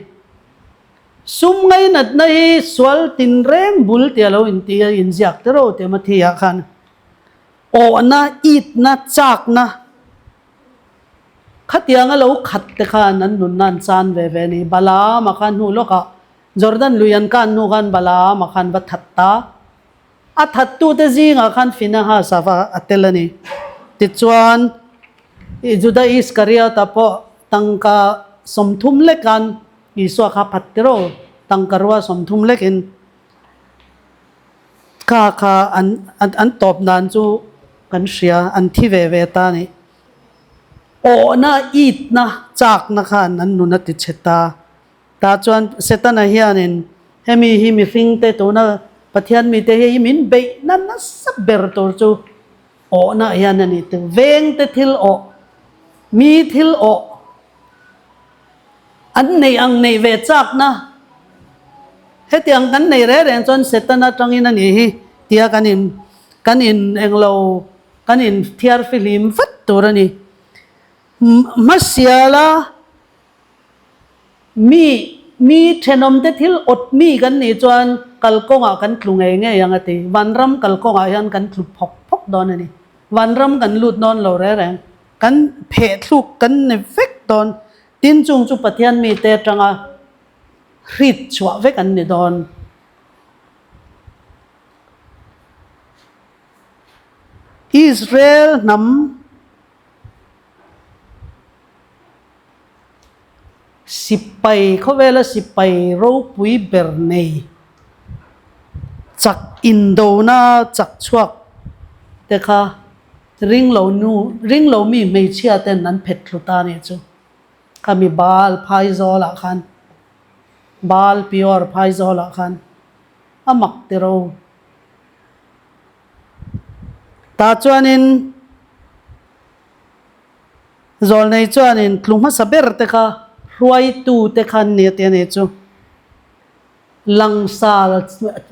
ซุมไงนัดนะฮีสวลตินเร่งบุลเตียเราอินเตียอินจักเตโรเตมาที่ยาขันโอนะอีดนะจักนะขัดยังเราขัดเตขันนั้นนุนนันซานเวเวนี่บลามาขันหูโลกะจอร์แดนลุยันกันหูกันบลามาขันบัทัตตาทัตตูเตจิงขันฟินะฮาซาฟาอัตเตลนี่ติดชวนจุดาอิสกรียตาพอตั้งกาสมทุมเล็กันอิสวาขับพัตเตโรตั้งกรัวสมทุมเล็กินข้าอันตอบนานจูกันเสียอันที่เวตานี่โอนะอีดนะจากนะคะนั้นนุนติดเชตาตาจวนเซตันเฮียนินเฮมีฟิงเตตัวนะปะเทียนมีเตเฮมินเบนั่นนะสับเบอร์ตัวจูโอนะเฮียนันนี่เตเวงเตทิลโอมีทิลโออันในอังในเวจากนะเฮตียงกันในเรื่องจนเสร็จนะจังอินนี่เตียกันอินเองเรากันอินเทียร์ฟิลิมฟัดตัวนี้มัสยาลามี มีเทนอมเตทิลอดมีกันนี่จวนกัลกงกันคลุงไงยังไงตีวันรำกัลกงยันกันคลุกพกดอนนี่วันรำกันลุดนอนเราแรงกันเพะทุกกันในเฟกดอนตินจุงจุปเทียนมีเตจังริดชัวเวกันนี่ดอนอิสราเอลนำสิไปเขาเวลาสิไปรูปุยเบอร์เนยจากอินโดนาจากชวกแต่ค่ะริงเรามีไม่เชื่อแต่นั้นเพชรลุตาเนี่ยจูข้ามีบาลพายโซละคันบาลพิอร์พายโซละคันอามักเตโรตาจวนินโซลในจวนินคลุมมาสเบรเตค่ะรวยตูเตคันเนี่ยเตียเนี่ยจูลังซาล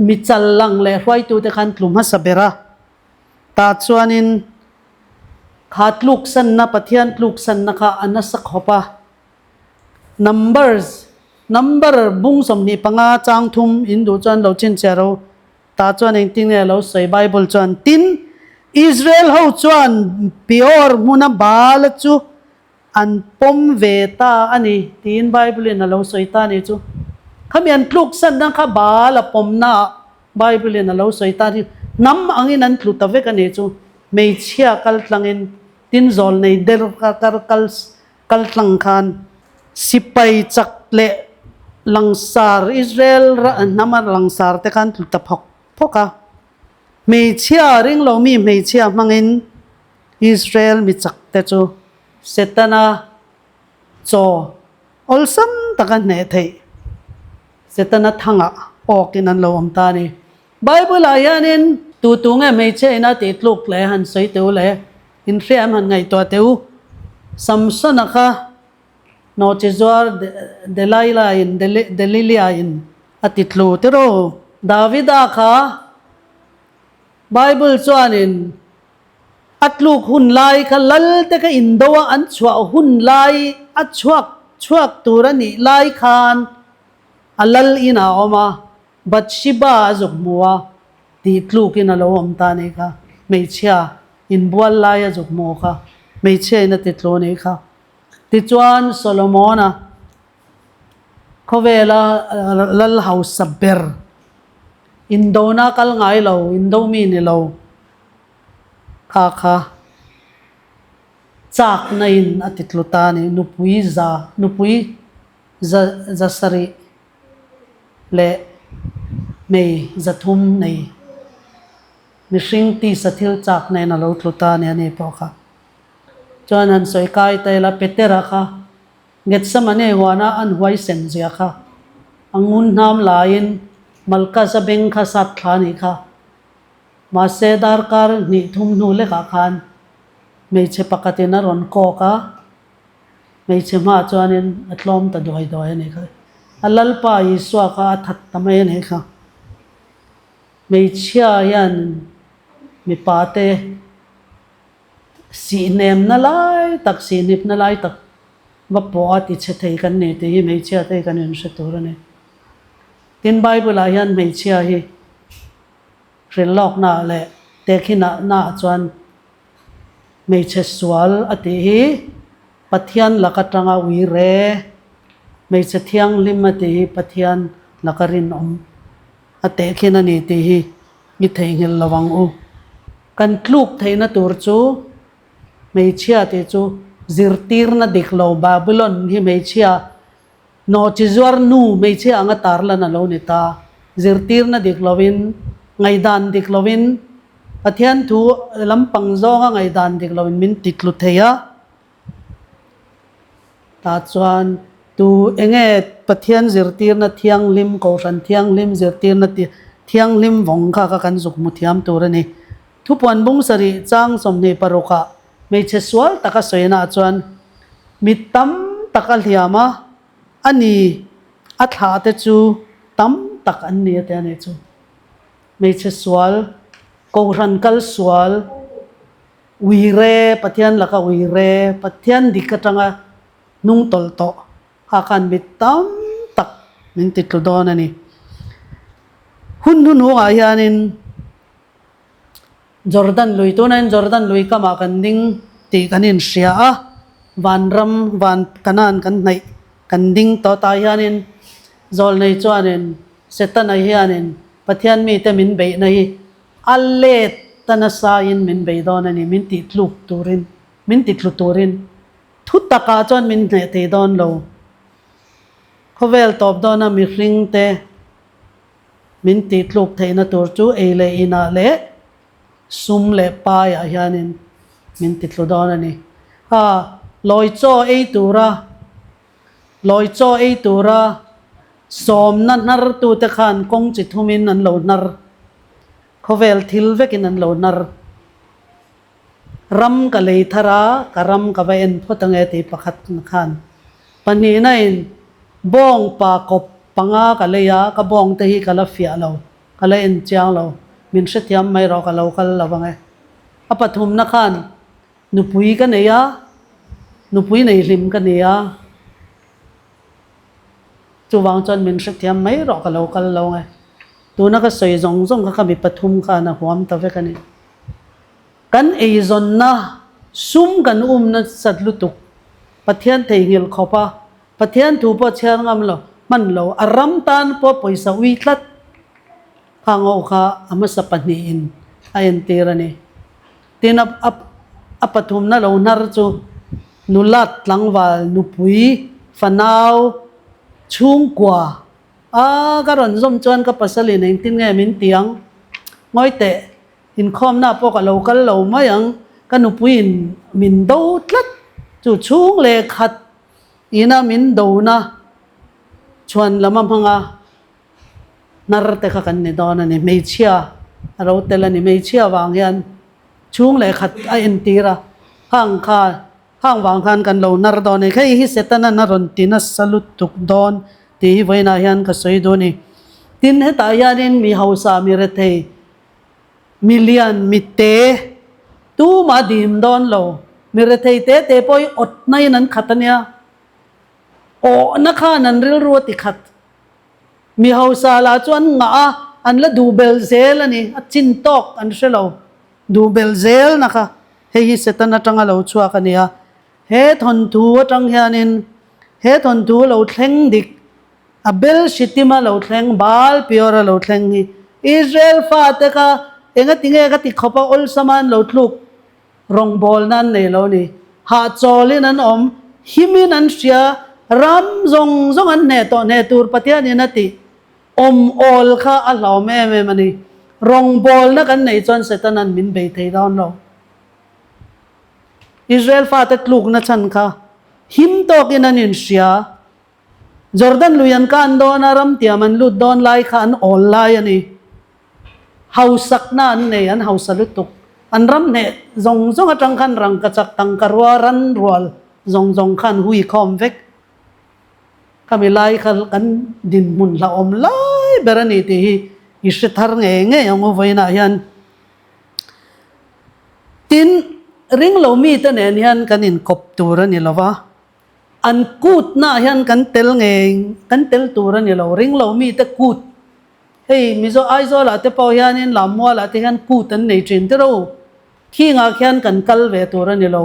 มิจัลลังเลยรวยตูเตคันคลุมมาสเบระตาจวนินขาดลูกสันนะปะเทียนลูกสันนะคะอันนั้นสักขบะ number บุ้งสมนีปังอาจางทุมอินดูจวนเราจินเจเราตาจวนเองทิ้งเนี่ยเราใส่ไบเบิลจวนตินอิสราเอลเขาจวนพิอร์มุนบาลจูอันปมเวตาอันนี้ทีนไบเบิลเนี่ยเราใส่ตาเนี่ยจูขมิ้นลูกสันนะคะบาลปมน่ะไบเบิลเนี่ยเราใส่ตาที่น้ำอังอินันลุตเวกันเนี่ยจูไม่เชื่อกัลตังอินตินโซลในเดลกัลตังคานสิไปจักเละลังสาร์อิสราเอลน้ำมันลังสาร์แต่กันตุตพกะไม่เชื่อริงเรามีไม่เชื่อมังอินอิสราเอลมีจักแต่จูเสตนาโจอลซัมตะกันเนเทเสตนาทั้งอ่ะออกกินันเราอมตานี่ไบเบิลอายันินตูงไม่เชื่อนะติดลูกเลยหันสวยเตียวเลยอินเรียมหันไงตัวเตียวซัมซอนนะคะโนจิจวาร์เดลัยลาอินเดลิลียอินอติดลูติโรดาวิดาค่ะไบเบิลจวนินอัดลูกหุ่นลายค่ะลัลแต่ก็อินโดอันชัวหุ่นลายอัดชวกตัวนี้ลายคานอัลลัลอินาออกมาบัดชิบะจุกมัวติดลูกอินาโลอมตานี่ค่ะไม่เชื่ออินบัวลายจุกมัวค่ะไม่เชื่ออินติดโลนี่ค่ะติดจวนโซโลมอนะเขาเวลาลัลเฮาสับเบอร์อินโดนาคัลไงเราอินโดมีนี่เราค่ะจากในอติดลุตานี่นุปุยจะสรีเละไม่จะทุ่มในมิชิงตีสถิลจากในนรกลุตาเนี่ยนี่พอค่ะจวนนั้นสวยกายแต่ละเป็ดเตระค่ะเกิดสมัยหัวหน้าอันไว้เซนเสียค่ะอังุนน้ำลายนมัลกาสเบงค่ะสัตว์ขานี่ค่ะมาเสดาร์การนี่ทุ่มนูเล็กขานไม่ใช่ปกตินะรอนโกค่ะไม่ใช่มาจวนนั้นอัตลอมตัดด้วยนี่ค่ะอัลลัลปายิสวาค่ะทัดทำไมนี่ค่ะไม่เชื่อยันมีปาเตสีเนมนั่นไล่ตักสีนิบนั่นไล่ตักว่าปอติเชตัยกันเนี่ยที่ไม่เชื่อตัยกันนี่สุดตัวเนี่ยทินไบเบิลอายันไม่เชื่อฮีเรื่องลอกน่าแหละแต่ขี้น่าจวนไม่เชื่อสวลอติฮีปัทยันลักตรังวิเรไม่เชื่อเที่ยงลิมอติฮีปัทยันลักรินอมอติขี้นั่นนี่ที่ฮีมิเทงเฮลระวังอูกันคลุกไทยนะตัวจูไม่เชื่อที่จูซิรตีร์นะเด็กเราบาบิลอนที่ไม่เชื่อโนจิจวร์นูไม่เชื่ออังตาร์ละนะเราเนี่ยตาซิรตีร์นะเด็กเราวินไงดานเด็กเราวินปัทยันทูลำปังโซ่ไงดานเด็กเราวินมินติดลุเทียตาจวนตูเองปัทยันซิรตีร์นะเที่ยงลิมโกชันเที่ยงลิมซิรตีร์นะเที่ยงลิมวงค่ะกันสุกมุทิยามตัวนี้ทุกวันบุ้งสรีจ้างสมเนปรุกะไม่เชื่อสวลตะกสวยน่าจวนมิตั้มตะกเลียมาอันนี้อัฐาเตจูตั้มตะกันนี้เตเนี่ยจูไม่เชื่อสวลโกรันกัลสวลวิเรปะเทียนละก็วิเรปะเทียนดิกตังนุ่งตลโตหากันมิตั้มตะ min titlu don ani hun hu hianin Jordan lui tunan Jordan lui kama kan ding ti kanin sia a van ram van kanan kan nai kan ding to ta hianin zol nei chuanin setan ai hianin pathian mi te min be nei alle tanasa in min be don ani min ti tluk turin min ti tlu turin thutaka chon min ne te don lo khovel top dona mi hring te min ti tluk theina tur chu ele ina le sum le pa ya hianin min ti tlu don ani ha loi cho ei tura som na nar tu te khan kong chi thumin an lo nar khovel thil vekin an lo nar ram ka lei thara karam ka va en photange ti pakhat khan pani na in bong pa kop panga ka leya ka bong te hi kala fia lo kala en chiang lo min shethiam mai ro ka lo kal lawange apathum na khan nupui ka neya nupui nei lim ka neya chuwang chon min shethiam mai ro ka lo kal lo nge tu na ka soi zong zong ka mi pathum kha na huam ta ve ka ni kan ei zon na sum kan na satlutuk pathian thei hil khopa pathian thu po chiar ngam lo man lo aram tan po poisa wi tlat khango kha ama sapani in ayen tirani tin apathum na lo nar chu nulat tlangwal nupui fanau chung kwa karon zom chuan ka pasali ning tin nge min tiang ngoi te in khom na po ka local lo mayang kanupuin min do tlat chu chung le khat ina min do na chuan lama hanga nar te kha kan ni don ani meichia aro telani meichia wang yan chung le khat a en tira hang wang khan kan lo nar don ni khai hi setana na ron tina salut tuk don ti voina hian ka soi do ni tin he ta yanin mi hausa mi re the million mitte tu ma dim don lo mi re thei te poi ot nai nan khatania o na kha nan ril ru ti khat mi hausa la chuan nga an la du bel zel ani a chin tok an shelo du bel zel na kha he hi setana tanga lo chua ka nia he thon thu atang hianin he thon thu lo thleng dik a bel shitima lo thleng bal piora lo thleng hi Israel fa te ka enga tinge ka ti khopa ol saman lo thluk rong bol nan nei lo ni ha cholin an om himin an sia ram zong zong an ne to ne tur patian ni nati om ol kha a lo me mani rong bol na kan nei chon setanan min be thei down lo Israel fa te tluk na chan kha him to kin an in sia Jordan luyan kan don aram tiaman lut don lai khan ol lai ani hausak na an nei an hausalutuk an ram ne zong zong atang khan rang ka chak tang karwa ran rual zong khan hui khom vek kami lai khal kan din mun la om lai berani ti hi ishthar nge yang voina hian tin ring lo mi ta nen hian kanin kop tur ani lova an kut na hian kan tel tur ani lo ring lo mi ta kut hey mizo aizo la te pau hianin lamwa la te hian kut an nei trin te ro khi nga khian kan kal ve tur ani lo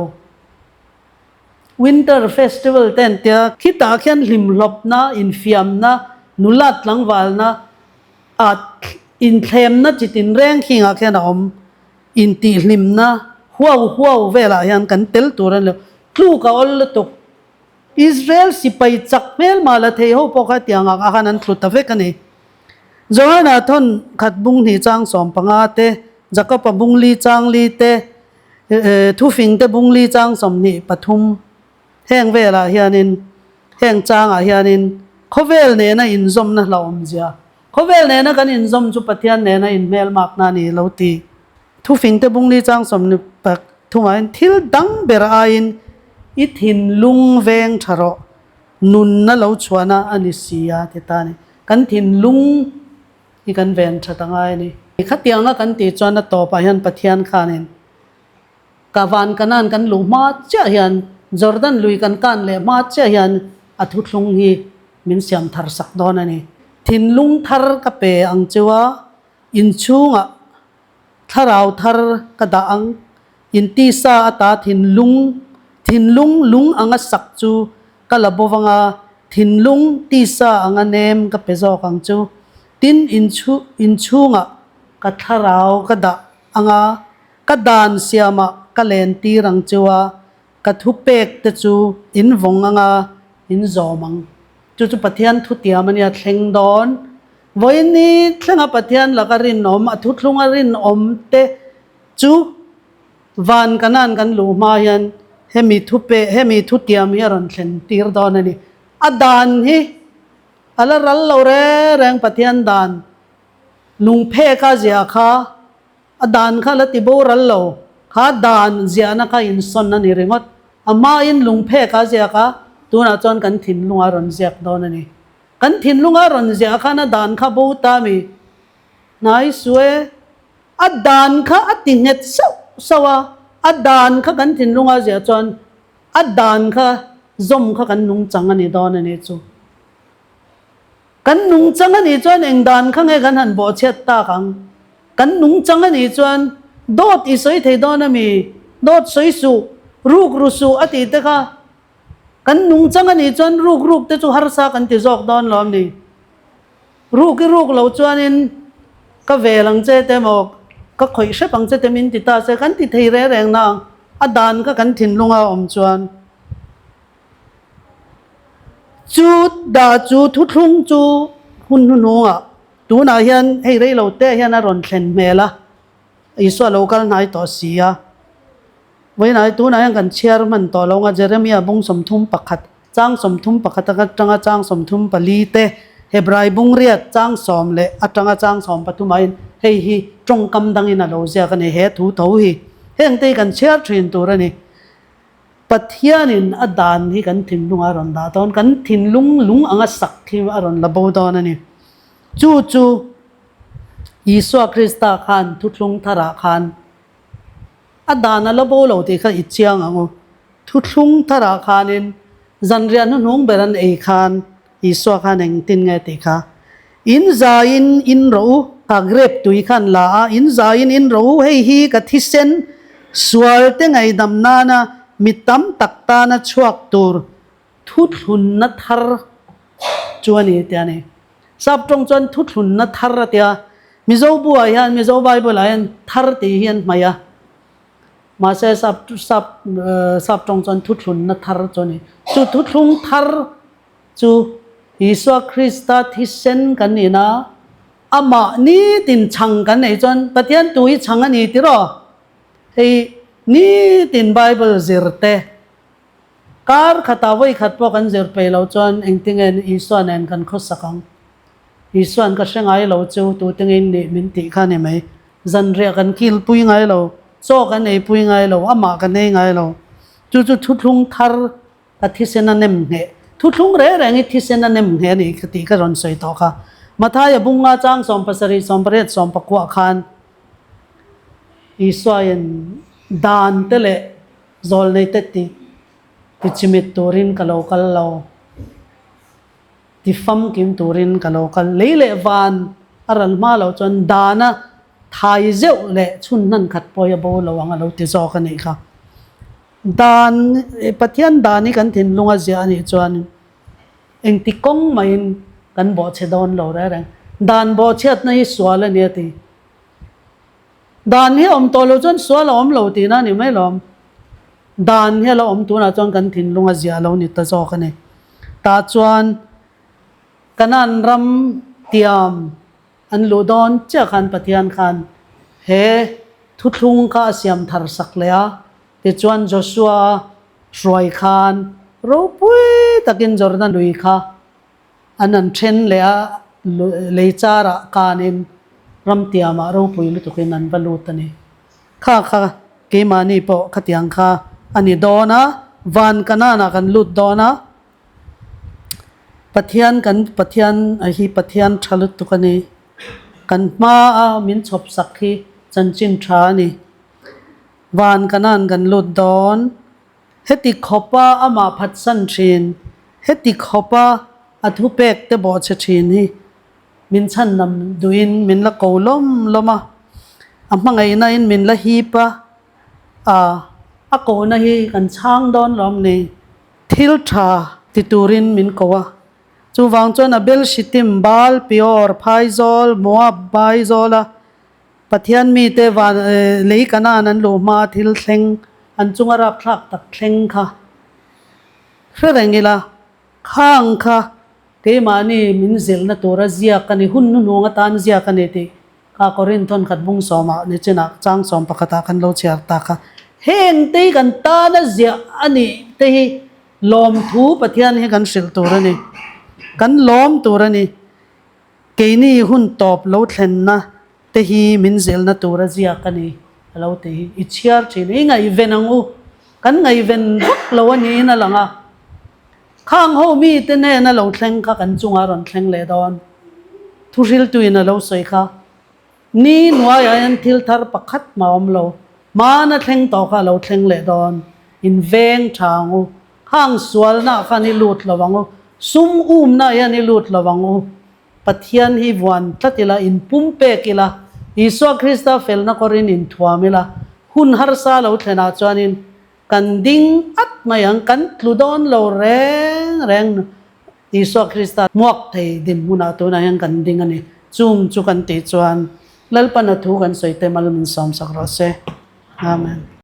winter festival ten tia khita khian lim lop na in fiam na nulat langwal na at in thlem na chitin reng khi nga khian om in ti lim na huaw vela hian kan tel tur an lo tlu ka ol tuk Israel sipai chak mel mala thei ho po kha tianga a khanan thlu ta ve kani Johanna thon khat bung ni chang som panga te Jacob bung li chang li te thu fing te bung li chang som ni pathum heng vela hianin heng chang a hianin khovel ne na in zom na laom zia khovel ne na kan in zom chu pathian ne na in mel mak na ni lo ti thu fing te bung li chang som ni pak thumain thil dang ber ain I thin lung veng tharo nun na lo chuana ani sia te ta ni kan thin lung I kan ven thatangai ni khatianga kan ti chuana to pa hian pathian khanin kawan kanan kan lu ma cha hian Jordan lui kan le ma cha hian athu thlung hi min siam thar sak don ani thin lung thar ka pe ang chuwa in chunga tharau thar ka da ang in ti sa ata thin lung lung anga sak chu ka labowanga thin lung ti sa anga nem ka pe zo kang chu tin in chunga ka tharau ka da anga ka dan siama ka len ti rang chuwa ka thu pek te chu in vong anga in zomang chu pathian thu tiamania thleng don voini thlenga pathian lakarin om athu thlunga rin om te chu van kanan kan lu ma hian hemi thu tiam hi ron thlen tir don ani adan hi ala ral lo re reng pathian dan lung phe ka zia kha adan kha la ti bo ral lo kha dan zia na ka in son na ni ringot ama in lung phe ka zia ka tuna chon kan thin lunga ron ziak don ani kan thin lunga ron zia kha na dan kha bo ta mi nai suwe adan kha atinget sawa adan kha kan thin lunga zia chon adan kha zom kha kan nung chang ani don ani chu kan nung chang ani chuan eng dan kha nge kan han bo chet ta kang kan nung chang ani chuan dot i soi thei don ami dot soi su ruk ru su ati te kha kan nung chang ani chuan ruk te chu har sa kan ti jok don lom ni ruk lo chuan in ka velang che te mo ka khoi she pang che te min ti ta se kan ti thei re reng na adan ka kan thin lunga om chuan chu da chu thu thlung chu hun hunga tu na hian hei rei lo te hian a ron thlen mela iso local nai to sia voi nai tu na hian kan chairman to longa Jeremia bung som thum pakhat chang som thum pakhat ka tanga chang som thum pali te hebrai bung riat chang som le atanga chang som pathumain hei hi tong kam dang in a lo zia kan he thu tho hi heng te kan chair thin tur ani pathianin adan hi kan thin lunga ron da ton kan thin lung anga sak thi aron labo don ani chu Iswa Krista khan thutlung thara khan adana labo lo te kha ichiang ango thutlung thara khanin zanrian nung beran ei khan Iswa khan eng tin nge te kha in zain in ro agrep tui khan la in zain in ro hei hi ka thisen swal te ngai dam na na mitam takta na chuak tur thutlun na thar chuani tiani sap tong chon thutlun na thar tia mizo bu ayan mizo bible ayan thar ti hian maya ma se sap tong chon thutlun na thar choni chu thutlung thar chu Iswa Krista thisen kanina ama ni tin chang kan nei chon pathian tui chang ani ti ro hei ni tin bible zirte kar khata voi khat po kan zir pe lo chon engtingen Iswa nen kan khosakang Iswan ka sengai lo chu tu tengin ni min ti khan e mai zan ria kan kil pui ngai lo cho kan ei pui ngai lo ama kan nei ngai lo chu thutlung thar ka thisena nem nge thutlung re ngi thisena nem nge ni khati ka ron soi to kha mathaya bunga chang som pasari som paret som pakwa khan Iswayan dan tele zol nei te ti chimit turin ka local lo ti fam kim turin ka local leile van aral ma lo chon dana thai zeu le chun nan khat poya bo lo anga lo ti zo ka nei kha dan pathian dani kan thin lunga zia ni chuan eng ti kong main kan bo che don lo ra rang dan bo chet na hi swal ani ti dan hi om to lo chon swal om lo ti na ni mai lom dan he lo om tu na chon kan thin lunga zia lo ni ta zo ka nei ta chuan kanan ram tiam an ludon cha khan pathian khan he thutlung ka siam thar sak lea ti chuan Joshua roi khan ro pui takin Jordan lui kha anan then lea leichara kanin ram tiama ro pui lu tukin an balutani kha ke mani po khatiang kha ani dona van kanana kan lut dona pathian hi pathian thalut tukani kan ma min chop sakhi chanchin tha ni van kanan kan lut don heti khopa ama phatsan thin heti khopa a thu pek te bo che thin hi min chan nam duin min la ko loma amangai na in min la hi pa a ko na hi kan chang don lom ni thil tha ti turin min kowa chu wang chon a bel shitim bal pior phaizol moab baizola pathian mi te van lei kana nan lo ma thil thleng an chunga rak thak tak thleng kha ferengila khang kha ke mani min zel na tora zia kani hun nu nga tan zia kani ti ka korin thon khat bung soma ni china chang som pakata kan lo chiar ta kha heng te kan ta na zia ani te hi lom thu pathian hi kan sil turani kan lom turani ke ni hun top lo thlen na te hi min zel na tura zia kani lo te hi ichiar chin hi ngai venangu kan ngai ven bak lo ani na langa khang ho mi te ne na lo thleng kha kan chunga ron thleng le don thuril tuina lo soi kha ni nuai an thil thar pakhat maom lo ma na thleng to kha lo thleng le don in veng thangu khang sual na kha ni lut lawangu sum na ya ni lut lawangu pathian hi wan tlatila in pumpe kila Isu Krista fel na korin in thuamila hun har sa lo thena chuanin kan ding at mayang kan tludon lo reng Isu Krista muak thei din muna to na yang kan ding ani chum chu kan ti chuan lalpana thu kan soite mal min som sakro se amen